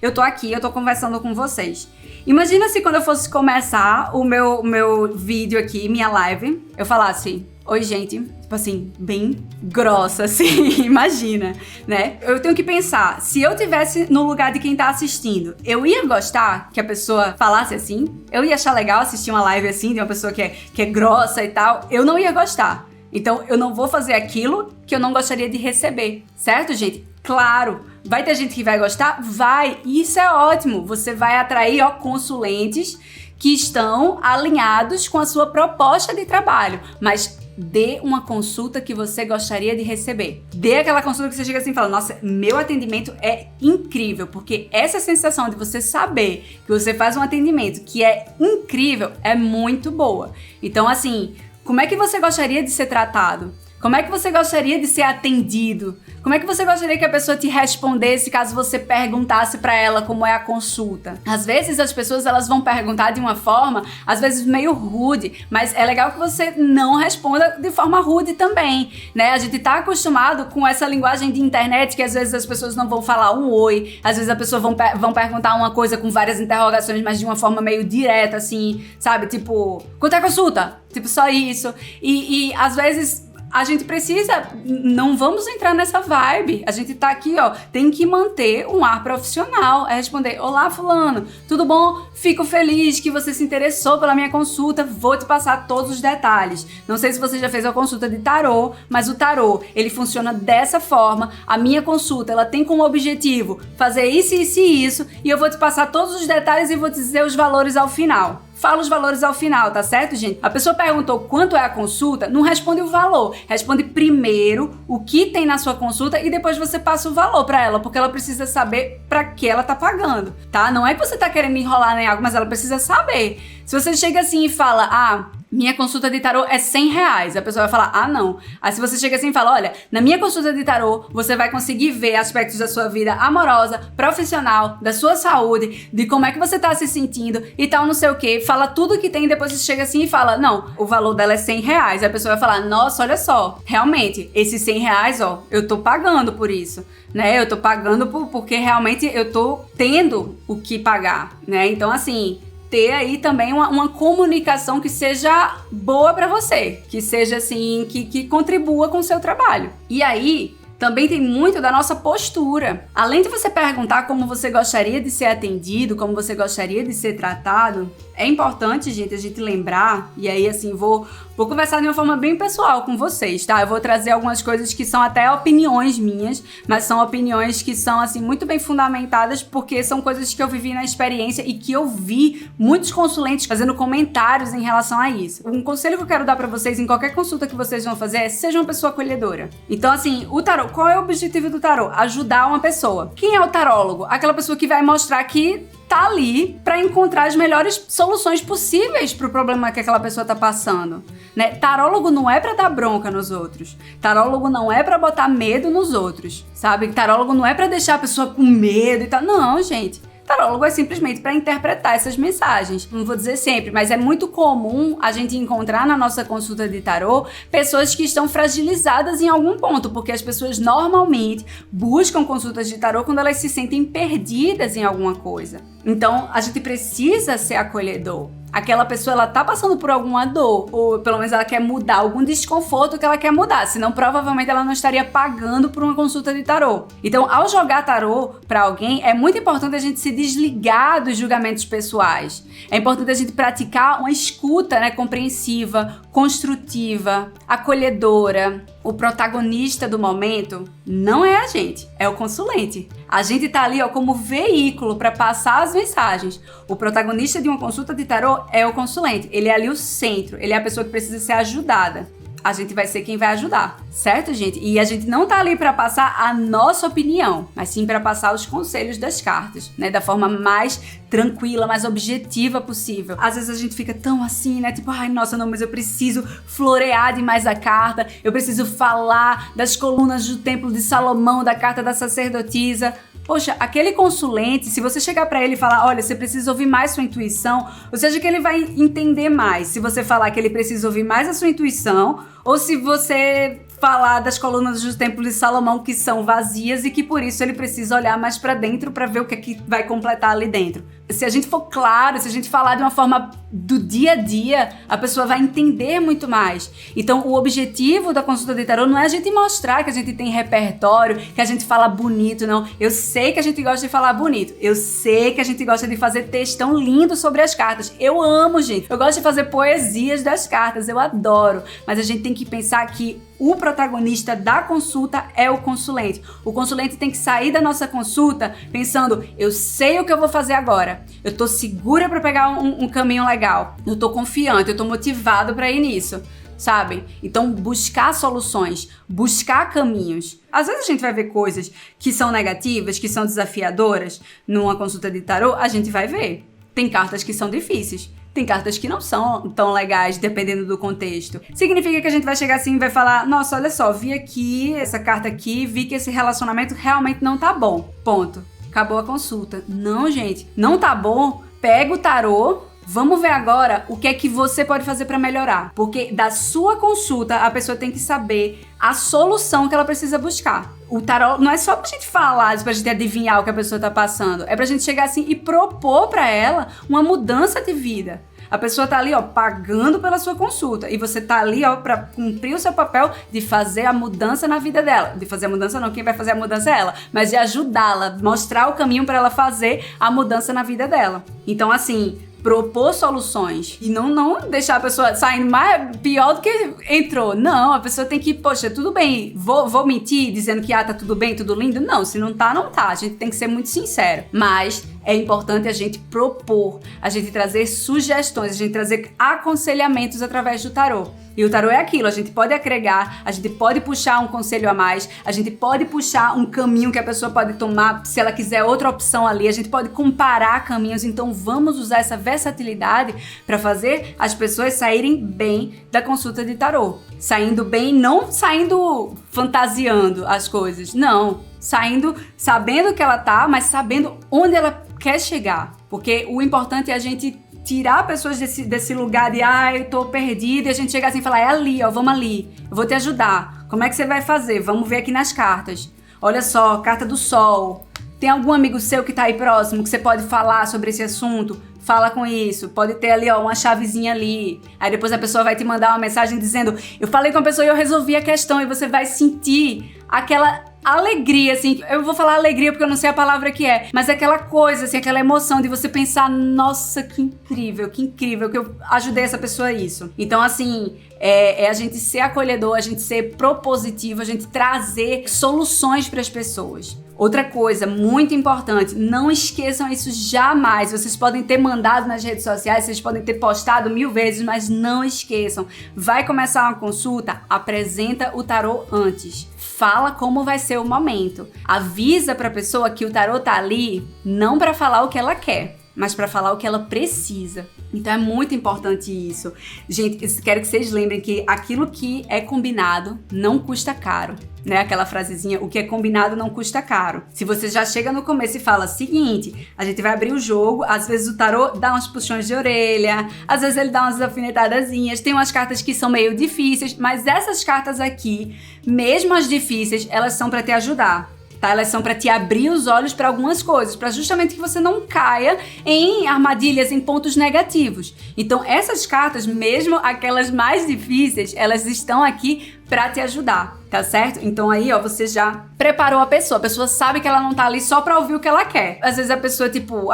Eu tô aqui, eu tô conversando com vocês. Imagina se quando eu fosse começar o meu vídeo aqui, minha live, eu falasse: oi, gente, tipo assim, bem grossa, assim, imagina, né? Eu tenho que pensar, se eu tivesse no lugar de quem tá assistindo, eu ia gostar que a pessoa falasse assim? Eu ia achar legal assistir uma live assim, de uma pessoa que é grossa e tal? Eu não ia gostar. Então, eu não vou fazer aquilo que eu não gostaria de receber, certo, gente? Claro, vai ter gente que vai gostar? Vai, isso é ótimo, você vai atrair consulentes que estão alinhados com a sua proposta de trabalho, mas dê uma consulta que você gostaria de receber. Dê aquela consulta que você chega assim e fala: nossa, meu atendimento é incrível, porque essa sensação de você saber que você faz um atendimento que é incrível é muito boa. Então, assim, como é que você gostaria de ser tratado? Como é que você gostaria de ser atendido? Como é que você gostaria que a pessoa te respondesse caso você perguntasse pra ela como é a consulta? Às vezes as pessoas elas vão perguntar de uma forma, às vezes meio rude, mas é legal que você não responda de forma rude também, né? A gente tá acostumado com essa linguagem de internet que às vezes as pessoas não vão falar um oi, às vezes as pessoas vão perguntar uma coisa com várias interrogações, mas de uma forma meio direta, assim, sabe? Tipo, quanto é a consulta? Tipo, só isso. E às vezes a gente precisa, não vamos entrar nessa vibe. A gente tá aqui, tem que manter um ar profissional. É responder: olá, fulano, tudo bom? Fico feliz que você se interessou pela minha consulta, vou te passar todos os detalhes. Não sei se você já fez a consulta de tarô, mas o tarô, ele funciona dessa forma. A minha consulta, ela tem como objetivo fazer isso, isso e isso, e eu vou te passar todos os detalhes e vou te dizer os valores ao final. fala os valores ao final, tá certo, gente? A pessoa perguntou quanto é a consulta, não responde o valor. Responde primeiro o que tem na sua consulta e depois você passa o valor pra ela, porque ela precisa saber pra que ela tá pagando, tá? Não é que você tá querendo enrolar em algo, mas ela precisa saber. Se você chega assim e fala, minha consulta de tarô é R$100, a pessoa vai falar, não. Aí se você chega assim e fala, olha, na minha consulta de tarô, você vai conseguir ver aspectos da sua vida amorosa, profissional, da sua saúde, de como é que você tá se sentindo e tal, não sei o que. Fala tudo que tem e depois você chega assim e fala, não, o valor dela é R$100. Aí a pessoa vai falar, nossa, olha só, realmente, esses R$100, eu tô pagando por isso, né? Eu tô pagando porque realmente eu tô tendo o que pagar, né? Então, assim, ter aí também uma comunicação que seja boa pra você, que seja assim, que contribua com o seu trabalho. E aí, também tem muito da nossa postura. Além de você perguntar como você gostaria de ser atendido, como você gostaria de ser tratado, é importante, gente, a gente lembrar, e aí, assim, vou conversar de uma forma bem pessoal com vocês, tá? Eu vou trazer algumas coisas que são até opiniões minhas, mas são opiniões que são, assim, muito bem fundamentadas, porque são coisas que eu vivi na experiência e que eu vi muitos consulentes fazendo comentários em relação a isso. Um conselho que eu quero dar pra vocês em qualquer consulta que vocês vão fazer é: seja uma pessoa acolhedora. Então, assim, o tarô, qual é o objetivo do tarô? Ajudar uma pessoa. Quem é o tarólogo? Aquela pessoa que vai mostrar que tá ali para encontrar as melhores soluções possíveis pro problema que aquela pessoa tá passando, né? Tarólogo não é para dar bronca nos outros. Tarólogo não é para botar medo nos outros, sabe? Tarólogo não é para deixar a pessoa com medo e tal. Não, gente. Tarólogo é simplesmente para interpretar essas mensagens. Não vou dizer sempre, mas é muito comum a gente encontrar na nossa consulta de tarô pessoas que estão fragilizadas em algum ponto, porque as pessoas normalmente buscam consultas de tarô quando elas se sentem perdidas em alguma coisa. Então, a gente precisa ser acolhedor. Aquela pessoa, ela tá passando por alguma dor, ou pelo menos ela quer mudar algum desconforto que ela quer mudar, senão provavelmente ela não estaria pagando por uma consulta de tarô. Então, ao jogar tarô pra alguém, é muito importante a gente se desligar dos julgamentos pessoais. É importante a gente praticar uma escuta, né, compreensiva, construtiva, acolhedora. O protagonista do momento não é a gente, é o consulente. A gente tá ali, como veículo para passar as mensagens. O protagonista de uma consulta de tarô é o consulente. Ele é ali o centro, ele é a pessoa que precisa ser ajudada. A gente vai ser quem vai ajudar, certo, gente? E a gente não tá ali para passar a nossa opinião, mas sim para passar os conselhos das cartas, né? Da forma mais tranquila, mais objetiva possível. Às vezes a gente fica tão assim, né? Tipo, ai, nossa, não, mas eu preciso florear demais a carta, eu preciso falar das colunas do Templo de Salomão, da carta da sacerdotisa. Poxa, aquele consulente, se você chegar pra ele e falar, olha, você precisa ouvir mais sua intuição, ou seja, que ele vai entender mais se você falar que ele precisa ouvir mais a sua intuição, ou se você falar das colunas do Templo de Salomão que são vazias e que por isso ele precisa olhar mais pra dentro pra ver o que é que vai completar ali dentro. Se a gente for claro, se a gente falar de uma forma do dia a dia, a pessoa vai entender muito mais. Então, o objetivo da consulta de tarô não é a gente mostrar que a gente tem repertório, que a gente fala bonito, não. Eu sei que a gente gosta de falar bonito. Eu sei que a gente gosta de fazer textão lindo sobre as cartas. Eu amo, gente. Eu gosto de fazer poesias das cartas. Eu adoro. Mas a gente tem que pensar que o protagonista da consulta é o consulente. O consulente tem que sair da nossa consulta pensando, eu sei o que eu vou fazer agora. Eu tô segura para pegar um caminho legal. Eu tô confiante, eu tô motivado para ir nisso, sabe? Então, buscar soluções, buscar caminhos. Às vezes a gente vai ver coisas que são negativas, que são desafiadoras numa consulta de tarô, a gente vai ver. Tem cartas que são difíceis. Tem cartas que não são tão legais, dependendo do contexto. Significa que a gente vai chegar assim e vai falar, nossa, olha só, vi aqui essa carta aqui, vi que esse relacionamento realmente não tá bom. Ponto. Acabou a consulta. Não, gente, não tá bom. Pega o tarô. Vamos ver agora o que é que você pode fazer para melhorar. Porque da sua consulta, a pessoa tem que saber a solução que ela precisa buscar. O tarô não é só pra gente falar, pra gente adivinhar o que a pessoa tá passando. É pra gente chegar assim e propor pra ela uma mudança de vida. A pessoa tá ali, pagando pela sua consulta. E você tá ali, pra cumprir o seu papel de fazer a mudança na vida dela. De fazer a mudança não, quem vai fazer a mudança é ela. Mas de ajudá-la, mostrar o caminho pra ela fazer a mudança na vida dela. Então, assim, propor soluções e não deixar a pessoa saindo mais pior do que entrou. Não, a pessoa tem que, poxa, tudo bem, vou mentir dizendo que tá tudo bem, tudo lindo? Não, se não tá, não tá. A gente tem que ser muito sincero. Mas é importante a gente propor, a gente trazer sugestões, a gente trazer aconselhamentos através do tarô. E o tarô é aquilo, a gente pode agregar, a gente pode puxar um conselho a mais, a gente pode puxar um caminho que a pessoa pode tomar, se ela quiser outra opção ali, a gente pode comparar caminhos, então vamos usar essa versatilidade para fazer as pessoas saírem bem da consulta de tarô. Saindo bem, não saindo fantasiando as coisas, não. Saindo sabendo que ela tá, mas sabendo onde ela quer chegar. Porque o importante é a gente tirar pessoas desse lugar de eu tô perdida, e a gente chegar assim e falar, é ali, ó, vamos ali, eu vou te ajudar. Como é que você vai fazer? Vamos ver aqui nas cartas. Olha só, carta do sol. Tem algum amigo seu que tá aí próximo que você pode falar sobre esse assunto? Fala com isso. Pode ter ali, ó, uma chavezinha ali. Aí depois a pessoa vai te mandar uma mensagem dizendo, eu falei com a pessoa e eu resolvi a questão, e você vai sentir aquela alegria, assim, eu vou falar alegria porque eu não sei a palavra que é, mas aquela coisa, assim, aquela emoção de você pensar, nossa, que incrível que eu ajudei essa pessoa a isso. Então, assim, é a gente ser acolhedor, a gente ser propositivo, a gente trazer soluções para as pessoas. Outra coisa muito importante, não esqueçam isso jamais. Vocês podem ter mandado nas redes sociais, vocês podem ter postado 1000 vezes, mas não esqueçam. Vai começar uma consulta? Apresenta o tarô antes. Fala como vai ser o momento. Avisa para a pessoa que o tarô tá ali não para falar o que ela quer, mas para falar o que ela precisa. Então é muito importante isso. Gente, quero que vocês lembrem que aquilo que é combinado não custa caro, né? Aquela frasezinha, o que é combinado não custa caro. Se você já chega no começo e fala, seguinte, a gente vai abrir o jogo, às vezes o tarô dá uns puxões de orelha, às vezes ele dá umas alfinetadazinhas, tem umas cartas que são meio difíceis, mas essas cartas aqui, mesmo as difíceis, elas são para te ajudar. Tá? Elas são para te abrir os olhos para algumas coisas, para justamente que você não caia em armadilhas, em pontos negativos. Então essas cartas, mesmo aquelas mais difíceis, elas estão aqui para te ajudar, tá certo? Então aí, ó, você já preparou a pessoa sabe que ela não tá ali só para ouvir o que ela quer. Às vezes a pessoa, tipo,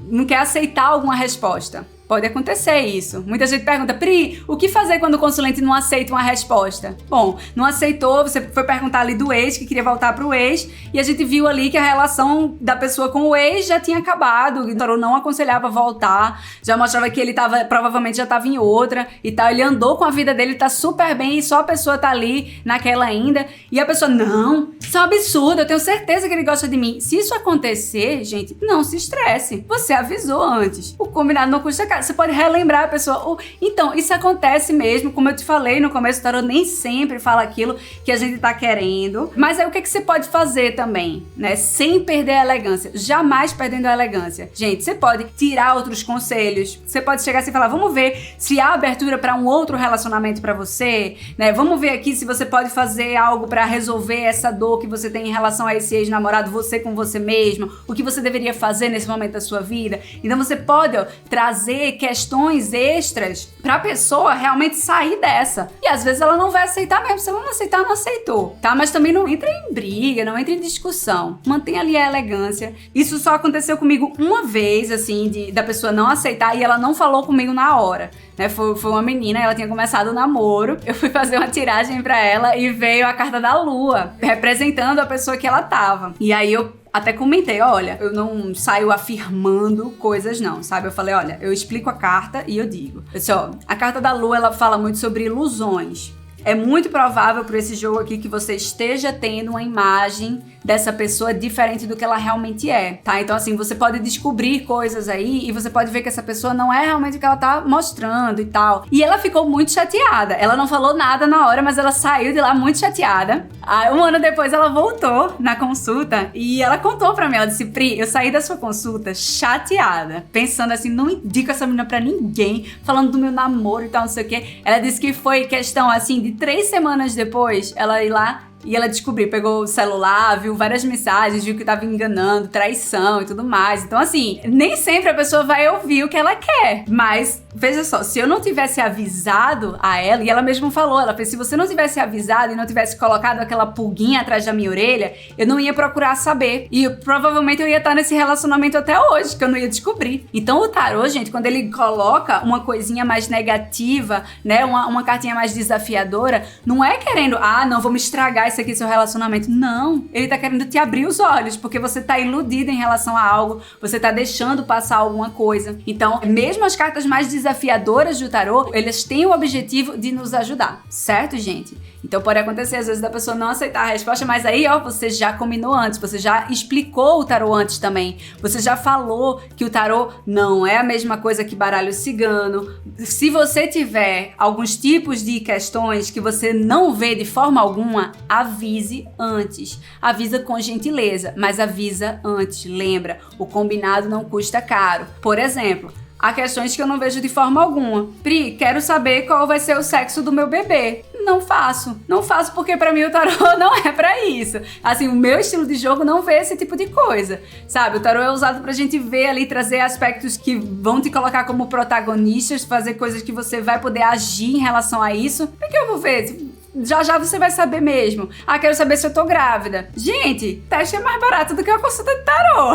não quer aceitar alguma resposta. Pode acontecer isso. Muita gente pergunta, Pri, o que fazer quando o consulente não aceita uma resposta? Bom, não aceitou, você foi perguntar ali do ex, que queria voltar pro ex, e a gente viu ali que a relação da pessoa com o ex já tinha acabado, o tarô não aconselhava voltar, já mostrava que ele provavelmente já tava em outra e tal, ele andou com a vida dele, tá super bem, e só a pessoa tá ali naquela ainda, e a pessoa, não, isso é um absurdo, eu tenho certeza que ele gosta de mim. Se isso acontecer, gente, não se estresse, você avisou antes, o combinado não custa caro. Você pode relembrar a pessoa. Então, isso acontece mesmo, como eu te falei no começo, o tarô nem sempre fala aquilo que a gente tá querendo. Mas aí o que você pode fazer também, né? Sem perder a elegância. Jamais perdendo a elegância. Gente, você pode tirar outros conselhos. Você pode chegar assim e falar, vamos ver se há abertura para um outro relacionamento para você, né? Vamos ver aqui se você pode fazer algo para resolver essa dor que você tem em relação a esse ex-namorado, você com você mesmo, o que você deveria fazer nesse momento da sua vida. Então você pode, trazer questões extras pra pessoa realmente sair dessa. E às vezes ela não vai aceitar mesmo. Se ela não aceitar, não aceitou, tá? Mas também não entra em briga, não entra em discussão. Mantenha ali a elegância. Isso só aconteceu comigo uma vez, assim, da pessoa não aceitar e ela não falou comigo na hora, né? Foi uma menina, ela tinha começado o namoro. Eu fui fazer uma tiragem pra ela e veio a carta da lua, representando a pessoa que ela tava. E aí eu até comentei, olha, eu não saio afirmando coisas não, sabe? Eu falei, olha, eu explico a carta e eu digo. Eu disse, a carta da lua, ela fala muito sobre ilusões. É muito provável por esse jogo aqui que você esteja tendo uma imagem dessa pessoa diferente do que ela realmente é, tá? Então, assim, você pode descobrir coisas aí e você pode ver que essa pessoa não é realmente o que ela tá mostrando e tal. E ela ficou muito chateada. Ela não falou nada na hora, mas ela saiu de lá muito chateada. Aí, um ano depois, ela voltou na consulta e ela contou pra mim, ela disse, Pri, eu saí da sua consulta chateada, pensando assim, não indico essa menina pra ninguém, falando do meu namoro e tal, não sei o quê. Ela disse que foi questão, assim, de 3 semanas depois, ela ir lá e ela descobriu, pegou o celular, viu várias mensagens, viu que tava enganando, traição e tudo mais. Então, assim, nem sempre a pessoa vai ouvir o que ela quer, mas Veja só, se eu não tivesse avisado a ela, e ela mesma falou, ela fez, se você não tivesse avisado e não tivesse colocado aquela pulguinha atrás da minha orelha, eu não ia procurar saber. E provavelmente eu ia estar nesse relacionamento até hoje, que eu não ia descobrir. Então o tarô, gente, quando ele coloca uma coisinha mais negativa, né, uma cartinha mais desafiadora, não é querendo, não, vamos estragar isso aqui, seu relacionamento. Não, ele tá querendo te abrir os olhos, porque você tá iludida em relação a algo, você tá deixando passar alguma coisa. Então, mesmo as cartas mais desafiadoras do tarô, eles têm o objetivo de nos ajudar, certo, gente? Então pode acontecer às vezes da pessoa não aceitar a resposta, mas aí, você já combinou antes, você já explicou o tarô antes também, você já falou que o tarô não é a mesma coisa que baralho cigano. Se você tiver alguns tipos de questões que você não vê de forma alguma, avise antes. Avisa com gentileza, mas avisa antes. Lembra, o combinado não custa caro. Por exemplo, há questões que eu não vejo de forma alguma. Pri, quero saber qual vai ser o sexo do meu bebê. Não faço porque pra mim o tarô não é pra isso. Assim, o meu estilo de jogo não vê esse tipo de coisa, sabe? O tarô é usado pra gente ver ali, trazer aspectos que vão te colocar como protagonistas, fazer coisas que você vai poder agir em relação a isso. Por que eu vou ver? Já você vai saber mesmo. Quero saber se eu tô grávida. Gente, teste é mais barato do que uma consulta de tarô.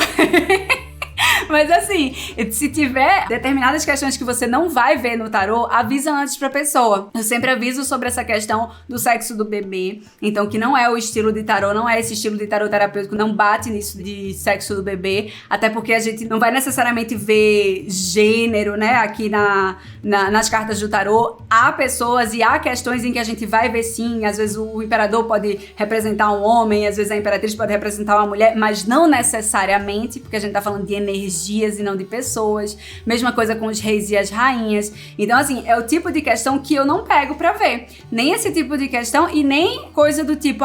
Mas assim, se tiver determinadas questões que você não vai ver no tarô, avisa antes pra pessoa. Eu sempre aviso sobre essa questão do sexo do bebê. Então, que não é o estilo de tarô, não é esse estilo de tarô terapêutico, não bate nisso de sexo do bebê. Até porque a gente não vai necessariamente ver gênero, né, aqui nas cartas do tarô. Há pessoas e há questões em que a gente vai ver sim. Às vezes o imperador pode representar um homem, às vezes a imperatriz pode representar uma mulher, mas não necessariamente, porque a gente tá falando de energias e não de pessoas. Mesma coisa com os reis e as rainhas. Então, assim, é o tipo de questão que eu não pego pra ver. Nem esse tipo de questão e nem coisa do tipo,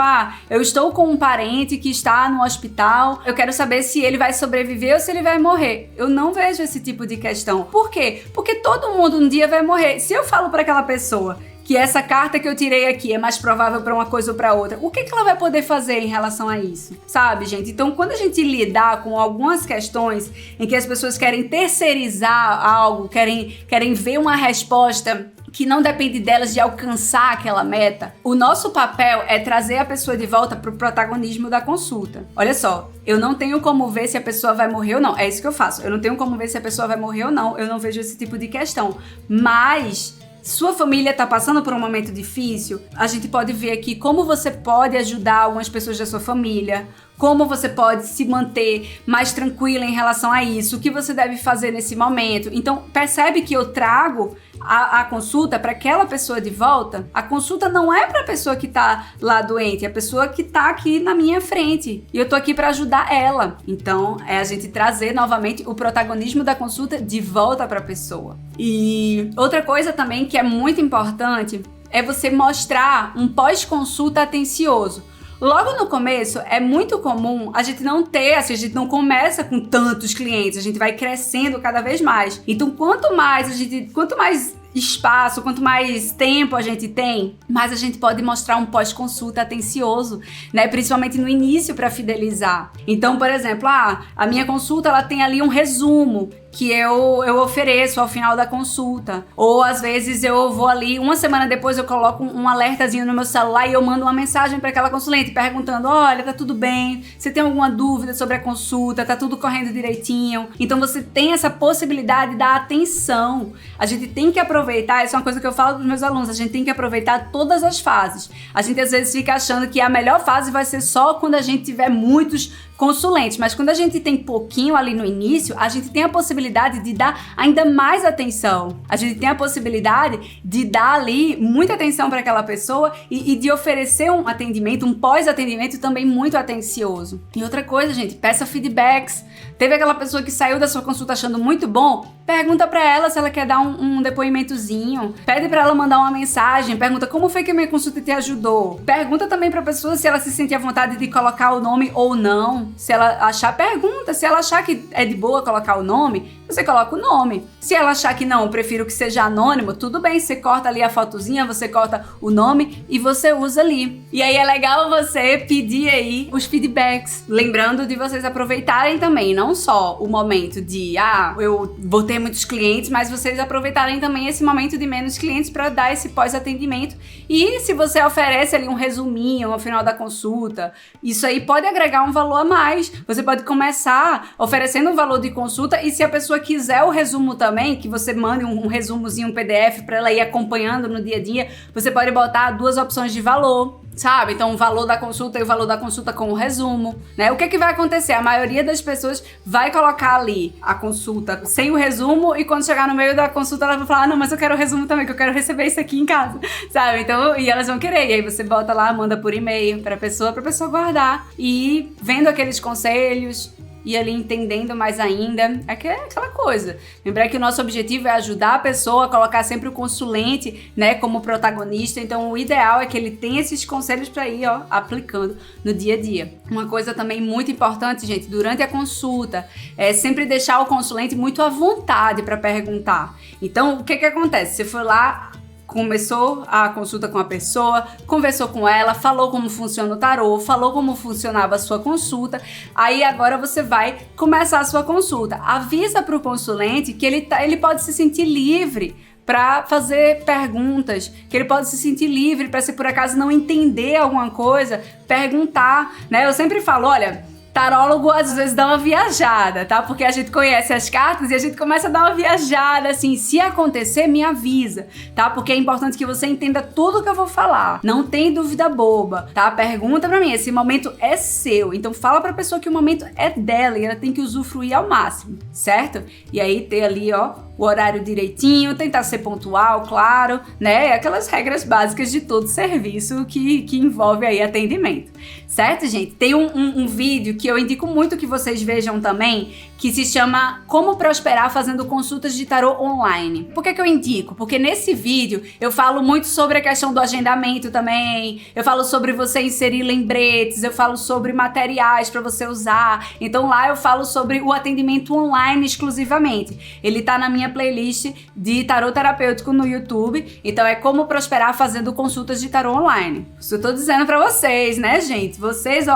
eu estou com um parente que está no hospital, eu quero saber se ele vai sobreviver ou se ele vai morrer. Eu não vejo esse tipo de questão. Por quê? Porque todo mundo um dia vai morrer. Se eu falo pra aquela pessoa que essa carta que eu tirei aqui é mais provável pra uma coisa ou pra outra, o que ela vai poder fazer em relação a isso? Sabe, gente? Então, quando a gente lidar com algumas questões em que as pessoas querem terceirizar algo, querem ver uma resposta que não depende delas de alcançar aquela meta, o nosso papel é trazer a pessoa de volta pro protagonismo da consulta. Olha só, eu não tenho como ver se a pessoa vai morrer ou não. É isso que eu faço. Eu não tenho como ver se a pessoa vai morrer ou não. Eu não vejo esse tipo de questão. Mas sua família está passando por um momento difícil, a gente pode ver aqui como você pode ajudar algumas pessoas da sua família, como você pode se manter mais tranquila em relação a isso, o que você deve fazer nesse momento. Então, percebe que eu trago a consulta para aquela pessoa de volta. A consulta não é para a pessoa que tá lá doente, é a pessoa que tá aqui na minha frente. E eu tô aqui para ajudar ela. Então, é a gente trazer novamente o protagonismo da consulta de volta para a pessoa. E outra coisa também que é muito importante é você mostrar um pós-consulta atencioso. Logo no começo, é muito comum a gente não ter, assim, a gente não começa com tantos clientes, a gente vai crescendo cada vez mais. Então, quanto mais espaço, quanto mais tempo a gente tem, mais a gente pode mostrar um pós-consulta atencioso, né? Principalmente no início para fidelizar. Então, por exemplo, a minha consulta ela tem ali um resumo que eu ofereço ao final da consulta. Ou às vezes eu vou ali, uma semana depois eu coloco um alertazinho no meu celular e eu mando uma mensagem para aquela consulente perguntando: olha, tá tudo bem? Você tem alguma dúvida sobre a consulta? Tá tudo correndo direitinho? Então você tem essa possibilidade da atenção. A gente tem que aproveitar, isso é uma coisa que eu falo para os meus alunos, a gente tem que aproveitar todas as fases. A gente às vezes fica achando que a melhor fase vai ser só quando a gente tiver muitos consulentes, mas quando a gente tem pouquinho ali no início, a gente tem a possibilidade de dar ainda mais atenção. A gente tem a possibilidade de dar ali muita atenção para aquela pessoa e de oferecer um atendimento, um pós-atendimento também muito atencioso. E outra coisa, gente, peça feedbacks. Teve aquela pessoa que saiu da sua consulta achando muito bom, pergunta para ela se ela quer dar um depoimentozinho, pede para ela mandar uma mensagem, pergunta como foi que a minha consulta te ajudou. Pergunta também para a pessoa se ela se sente à vontade de colocar o nome ou não. Se ela achar, pergunta. Se ela achar que é de boa colocar o nome, você coloca o nome. Se ela achar que não, eu prefiro que seja anônimo, tudo bem, você corta ali a fotozinha, você corta o nome e você usa ali. E aí é legal você pedir aí os feedbacks, lembrando de vocês aproveitarem também, não só o momento de, eu vou ter ter muitos clientes, mas vocês aproveitarem também esse momento de menos clientes para dar esse pós-atendimento. E se você oferece ali um resuminho ao final da consulta, isso aí pode agregar um valor a mais. Você pode começar oferecendo um valor de consulta, e se a pessoa quiser o resumo também, que você mande um resumozinho, um PDF para ela ir acompanhando no dia a dia, você pode botar 2 opções de valor, sabe? Então, o valor da consulta e o valor da consulta com o resumo, né? O que vai acontecer? A maioria das pessoas vai colocar ali a consulta sem o resumo, e quando chegar no meio da consulta, ela vai falar, não, mas eu quero o resumo também, que eu quero receber isso aqui em casa, sabe? Então, e elas vão querer, e aí você bota lá, manda por e-mail pra pessoa guardar, e vendo aqueles conselhos, e ali entendendo mais ainda, é aquela coisa. Lembrar que o nosso objetivo é ajudar a pessoa a colocar sempre o consulente, né, como protagonista. Então o ideal é que ele tenha esses conselhos para ir, aplicando no dia a dia. Uma coisa também muito importante, gente, durante a consulta, é sempre deixar o consulente muito à vontade para perguntar. Então o que acontece? Você foi lá, começou a consulta com a pessoa, conversou com ela, falou como funciona o tarô, falou como funcionava a sua consulta, aí agora você vai começar a sua consulta. Avisa para o consulente que ele pode se sentir livre para fazer perguntas, que ele pode se sentir livre para, se por acaso não entender alguma coisa, perguntar, né? Eu sempre falo, olha, tarólogo às vezes dá uma viajada, tá? Porque a gente conhece as cartas e a gente começa a dar uma viajada, assim, se acontecer, me avisa, tá? Porque é importante que você entenda tudo que eu vou falar. Não tem dúvida boba, tá? Pergunta pra mim, esse momento é seu, então fala pra pessoa que o momento é dela e ela tem que usufruir ao máximo, certo? E aí ter ali, o horário direitinho, tentar ser pontual, claro, né? Aquelas regras básicas de todo serviço que envolve aí atendimento, certo, gente? Tem um vídeo que eu indico muito que vocês vejam também, que se chama Como Prosperar Fazendo Consultas de Tarô Online. Por que eu indico? Porque nesse vídeo eu falo muito sobre a questão do agendamento também, eu falo sobre você inserir lembretes, eu falo sobre materiais para você usar. Então lá eu falo sobre o atendimento online exclusivamente. Ele tá na minha playlist de tarô terapêutico no YouTube, então é Como Prosperar Fazendo Consultas de Tarô Online. Isso eu tô dizendo pra vocês, né, gente? Vocês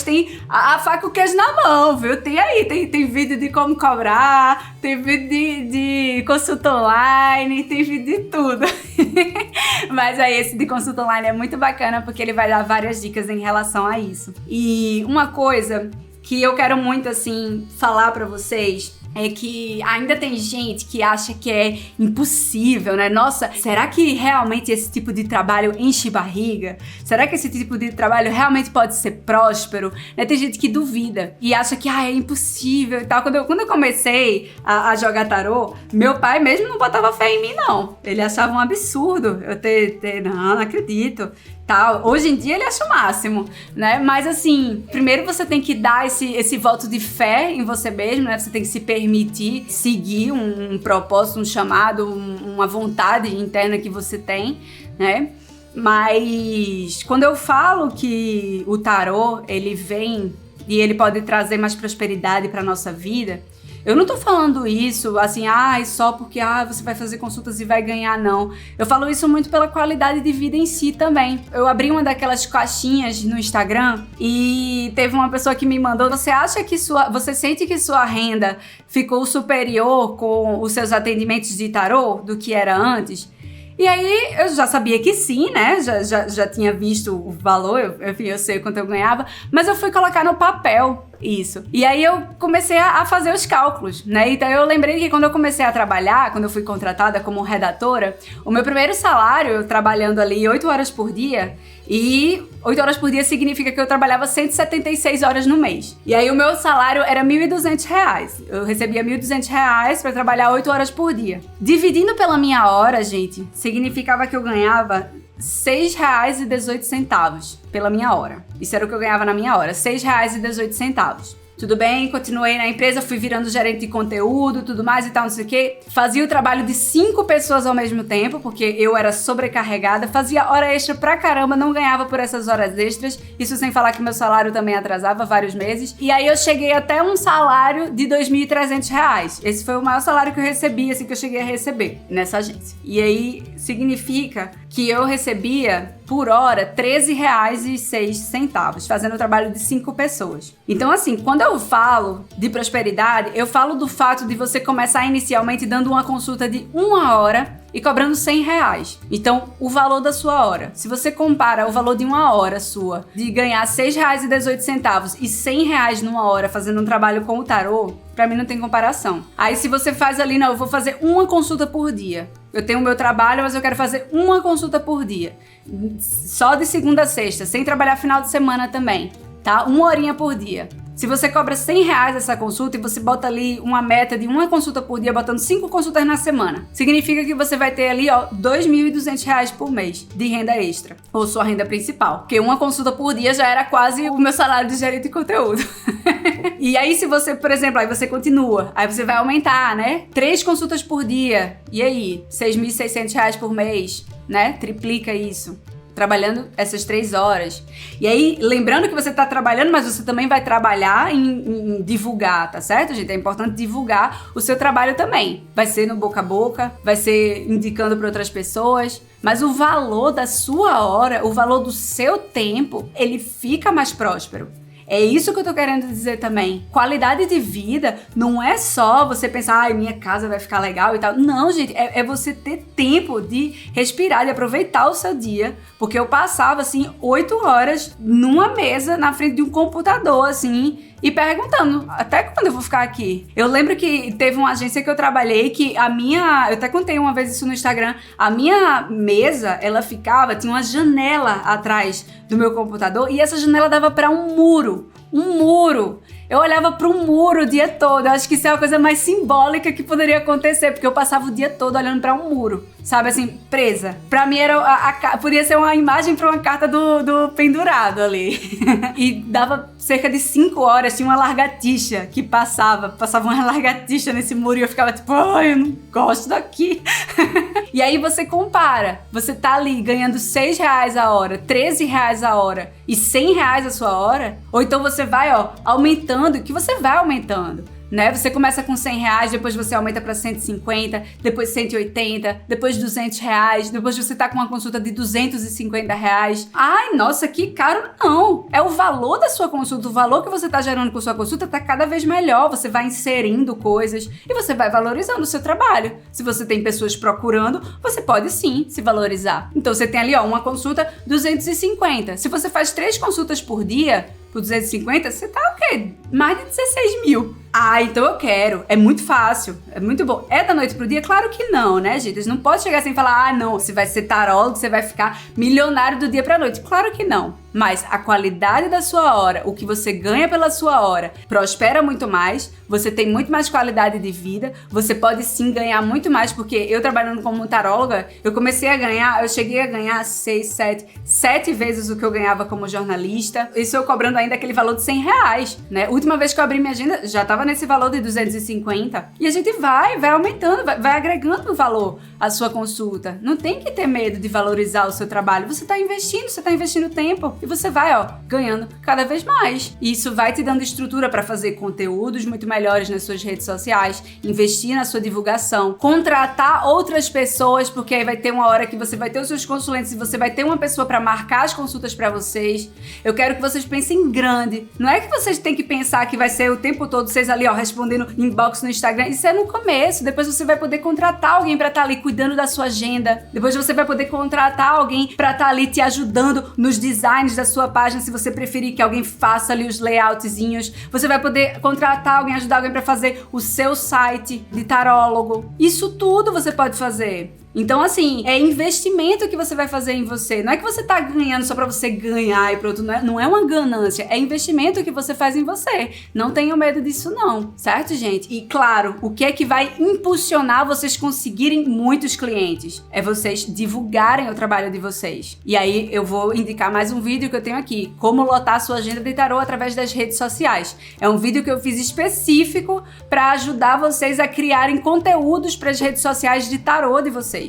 têm a faca e o queijo na mão, viu? Tem vídeo de como cobrar, tem vídeo de consulta online, tem vídeo de tudo. Mas aí esse de consulta online é muito bacana porque ele vai dar várias dicas em relação a isso. E uma coisa que eu quero muito, assim, falar pra vocês é que ainda tem gente que acha que é impossível, né? Nossa, será que realmente esse tipo de trabalho enche barriga? Será que esse tipo de trabalho realmente pode ser próspero? Né? Tem gente que duvida e acha que é impossível e tal. Quando eu comecei a jogar tarô, meu pai mesmo não botava fé em mim, não. Ele achava um absurdo eu não acredito. Tal. Hoje em dia ele acha o máximo, né? Mas assim, primeiro você tem que dar esse voto de fé em você mesmo, né? Você tem que se permitir seguir um propósito, um chamado, uma vontade interna que você tem, né? Mas quando eu falo que o tarô, ele vem e ele pode trazer mais prosperidade para nossa vida, eu não tô falando isso assim, só porque você vai fazer consultas e vai ganhar, não. Eu falo isso muito pela qualidade de vida em si também. Eu abri uma daquelas caixinhas no Instagram e teve uma pessoa que me mandou, você sente que sua renda ficou superior com os seus atendimentos de tarô do que era antes? E aí eu já sabia que sim, né? Já tinha visto o valor, eu sei quanto eu ganhava, mas eu fui colocar no papel isso. E aí eu comecei a fazer os cálculos, né? Então eu lembrei que quando eu comecei a trabalhar, quando eu fui contratada como redatora, o meu primeiro salário, eu trabalhando ali 8 horas por dia, e 8 horas por dia significa que eu trabalhava 176 horas no mês. E aí o meu salário era R$1.200. Eu recebia R$1.200 para trabalhar 8 horas por dia. Dividindo pela minha hora, gente, significava que eu ganhava R$6,18 pela minha hora. Isso era o que eu ganhava na minha hora, R$6,18. Tudo bem, continuei na empresa, fui virando gerente de conteúdo, tudo mais e tal, não sei o quê. Fazia o trabalho de 5 pessoas ao mesmo tempo, porque eu era sobrecarregada, fazia hora extra pra caramba, não ganhava por essas horas extras, isso sem falar que meu salário também atrasava vários meses. E aí eu cheguei até um salário de R$2.300. Esse foi o maior salário que eu recebi, assim, que eu cheguei a receber nessa agência. E aí significa que eu recebia por hora R$13,06, fazendo o trabalho de 5 pessoas. Então, assim, quando eu falo de prosperidade, eu falo do fato de você começar inicialmente dando uma consulta de 1 hora e cobrando R$100. Então, o valor da sua hora. Se você compara o valor de 1 hora sua, de ganhar R$6,18 e R$100 numa hora fazendo um trabalho com o tarô, pra mim não tem comparação. Aí se você faz ali, não, eu vou fazer uma consulta por dia. Eu tenho o meu trabalho, mas eu quero fazer uma consulta por dia. Só de segunda a sexta, sem trabalhar final de semana também, tá? 1 horinha por dia. Se você cobra R$100 essa consulta e você bota ali uma meta de uma consulta por dia, botando 5 consultas na semana, significa que você vai ter ali, ó, R$2.200 por mês de renda extra, ou sua renda principal, porque uma consulta por dia já era quase o meu salário de gerente de conteúdo. E aí, se você, por exemplo, aí você continua, aí você vai aumentar, né? 3 consultas por dia, e aí? R$6.600 por mês, né? Triplica isso. Trabalhando essas 3 horas. E aí, lembrando que você tá trabalhando, mas você também vai trabalhar em divulgar, tá certo, gente? É importante divulgar o seu trabalho também. Vai ser no boca a boca, vai ser indicando para outras pessoas, mas o valor da sua hora, o valor do seu tempo, ele fica mais próspero. É isso que eu tô querendo dizer também. Qualidade de vida não é só você pensar, ai, minha casa vai ficar legal e tal. Não, gente, é você ter tempo de respirar, de aproveitar o seu dia. Porque eu passava, assim, 8 horas numa mesa, na frente de um computador, assim, e perguntando, até quando eu vou ficar aqui? Eu lembro que teve uma agência que eu trabalhei que eu até contei uma vez isso no Instagram, a minha mesa, ela ficava, tinha uma janela atrás do meu computador e essa janela dava para um muro. Eu olhava para um muro o dia todo. Eu acho que isso é a coisa mais simbólica que poderia acontecer, porque eu passava o dia todo olhando para um muro, sabe, assim, presa. Pra mim era podia ser uma imagem para uma carta do pendurado ali. E dava cerca de 5 horas, tinha uma lagartixa que passava uma lagartixa nesse muro e eu ficava tipo, ai, eu não gosto daqui. E aí você compara, você tá ali ganhando R$6 a hora, R$13 a hora e R$100 a sua hora, ou então você vai, ó, aumentando, que você vai aumentando, né? Você começa com R$100, depois você aumenta para 150, depois 180, depois R$200, depois você tá com uma consulta de R$250. Ai, nossa, que caro! Não! É o valor da sua consulta, o valor que você tá gerando com sua consulta tá cada vez melhor. Você vai inserindo coisas e você vai valorizando o seu trabalho. Se você tem pessoas procurando, você pode sim se valorizar. Então você tem ali, ó, uma consulta 250. Se você faz 3 consultas por dia, por 250, você tá o quê? Mais de 16 mil. Ah, então eu quero. É muito fácil. É muito bom. É da noite pro dia? Claro que não, né, gente? Eles não podem chegar assim e falar, ah, não, você vai ser tarólogo, você vai ficar milionário do dia pra noite. Claro que não. Mas a qualidade da sua hora, o que você ganha pela sua hora, prospera muito mais, você tem muito mais qualidade de vida, você pode sim ganhar muito mais, porque eu trabalhando como taróloga, eu cheguei a ganhar 7 vezes o que eu ganhava como jornalista. Isso eu cobrando ainda aquele valor de R$100, né? Última vez que eu abri minha agenda, já tava nesse valor de 250. E a gente vai aumentando, vai agregando valor à sua consulta. Não tem que ter medo de valorizar o seu trabalho. Você tá investindo tempo. E você vai, ó, ganhando cada vez mais. E isso vai te dando estrutura para fazer conteúdos muito melhores nas suas redes sociais, investir na sua divulgação, contratar outras pessoas, porque aí vai ter uma hora que você vai ter os seus consulentes e você vai ter uma pessoa para marcar as consultas para vocês. Eu quero que vocês pensem grande. Não é que vocês têm que pensar que vai ser o tempo todo vocês ali, ó, respondendo inbox no Instagram. Isso é no começo. Depois você vai poder contratar alguém para estar ali cuidando da sua agenda. Depois você vai poder contratar alguém para estar ali te ajudando nos designs da sua página, se você preferir que alguém faça ali os layoutzinhos. Você vai poder contratar alguém, ajudar alguém para fazer o seu site de tarólogo. Isso tudo você pode fazer. Então, assim, é investimento que você vai fazer em você. Não é que você tá ganhando só pra você ganhar e pronto. Não é uma ganância. É investimento que você faz em você. Não tenham medo disso, não. Certo, gente? E, claro, o que é que vai impulsionar vocês conseguirem muitos clientes? É vocês divulgarem o trabalho de vocês. E aí, eu vou indicar mais um vídeo que eu tenho aqui. Como lotar a sua agenda de tarô através das redes sociais. É um vídeo que eu fiz específico pra ajudar vocês a criarem conteúdos para as redes sociais de tarô de vocês.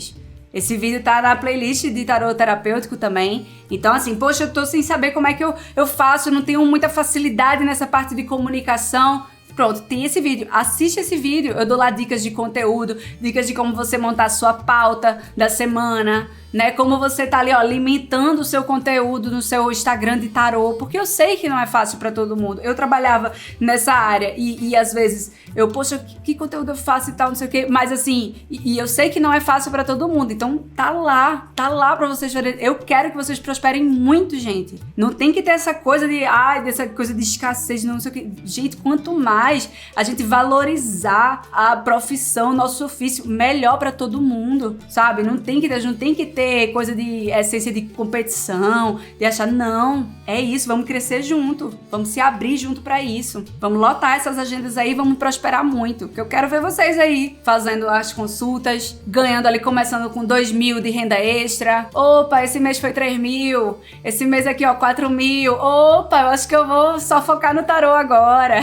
Esse vídeo tá na playlist de tarô terapêutico também. Então, assim, poxa, eu tô sem saber como é que eu faço, eu não tenho muita facilidade nessa parte de comunicação. Pronto, tem esse vídeo. Assiste esse vídeo. Eu dou lá dicas de conteúdo, dicas de como você montar a sua pauta da semana, né? Como você tá ali, ó, alimentando o seu conteúdo no seu Instagram de tarô, porque eu sei que não é fácil pra todo mundo. Eu trabalhava nessa área e às vezes eu, poxa, que conteúdo eu faço e tal, não sei o quê, mas assim, e eu sei que não é fácil pra todo mundo, então tá lá pra vocês verem. Eu quero que vocês prosperem muito, gente. Não tem que ter essa coisa de, dessa coisa de escassez, não sei o quê. Gente, quanto mais a gente valorizar a profissão, nosso ofício, melhor pra todo mundo, sabe? Não tem que ter coisa de essência de competição, de achar, não, é isso, vamos crescer junto, vamos se abrir junto pra isso, vamos lotar essas agendas aí, vamos prosperar muito, que eu quero ver vocês aí fazendo as consultas, ganhando ali, começando com 2.000 de renda extra, opa, esse mês foi 3.000, esse mês aqui, ó, 4.000, opa, eu acho que eu vou só focar no tarô agora.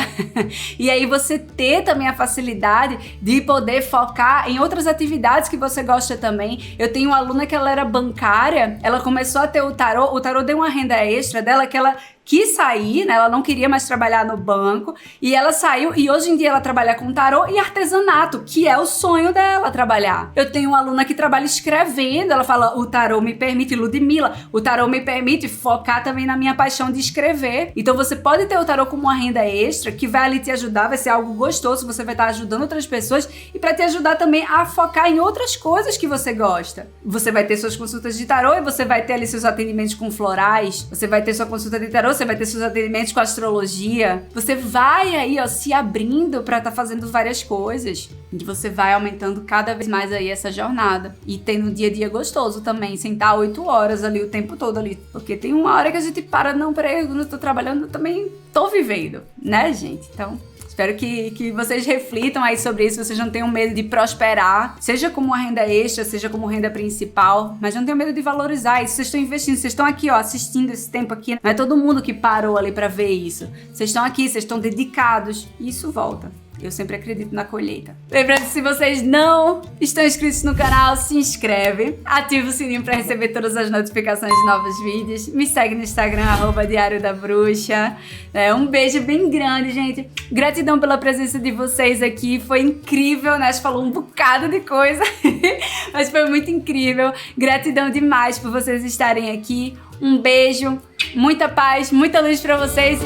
E aí você ter também a facilidade de poder focar em outras atividades que você gosta também. Eu tenho uma aluna que ela era bancária, ela começou a ter o tarô deu uma renda extra dela que ela quis sair, né? Ela não queria mais trabalhar no banco e ela saiu e hoje em dia ela trabalha com tarô e artesanato, que é o sonho dela trabalhar. Eu tenho uma aluna que trabalha escrevendo, ela fala, o tarô me permite, Ludmila, o tarô me permite focar também na minha paixão de escrever. Então você pode ter o tarô como uma renda extra que vai ali te ajudar, vai ser algo gostoso, você vai estar ajudando outras pessoas e para te ajudar também a focar em outras coisas que você gosta. Você vai ter suas consultas de tarô e você vai ter ali seus atendimentos com florais, você vai ter sua consulta de tarô, você vai ter seus atendimentos com astrologia, você vai aí, ó, se abrindo pra estar fazendo várias coisas e você vai aumentando cada vez mais aí essa jornada e tendo um dia a dia gostoso também, sentar 8 horas ali o tempo todo ali, porque tem uma hora que a gente para, não, peraí, eu não tô trabalhando, eu também tô vivendo, né, gente? Então espero que vocês reflitam aí sobre isso, vocês não tenham medo de prosperar, seja como uma renda extra, seja como renda principal, mas não tenham medo de valorizar isso. Vocês estão investindo, vocês estão aqui, ó, assistindo esse tempo aqui. Não é todo mundo que parou ali pra ver isso. Vocês estão aqui, vocês estão dedicados e isso volta. Eu sempre acredito na colheita. Lembrando, se vocês não estão inscritos no canal, se inscreve, ativa o sininho para receber todas as notificações de novos vídeos, me segue no Instagram, @Diário da Bruxa. Um beijo bem grande, gente. Gratidão pela presença de vocês aqui, foi incrível, né? A gente falou um bocado de coisa, mas foi muito incrível. Gratidão demais por vocês estarem aqui. Um beijo, muita paz, muita luz para vocês.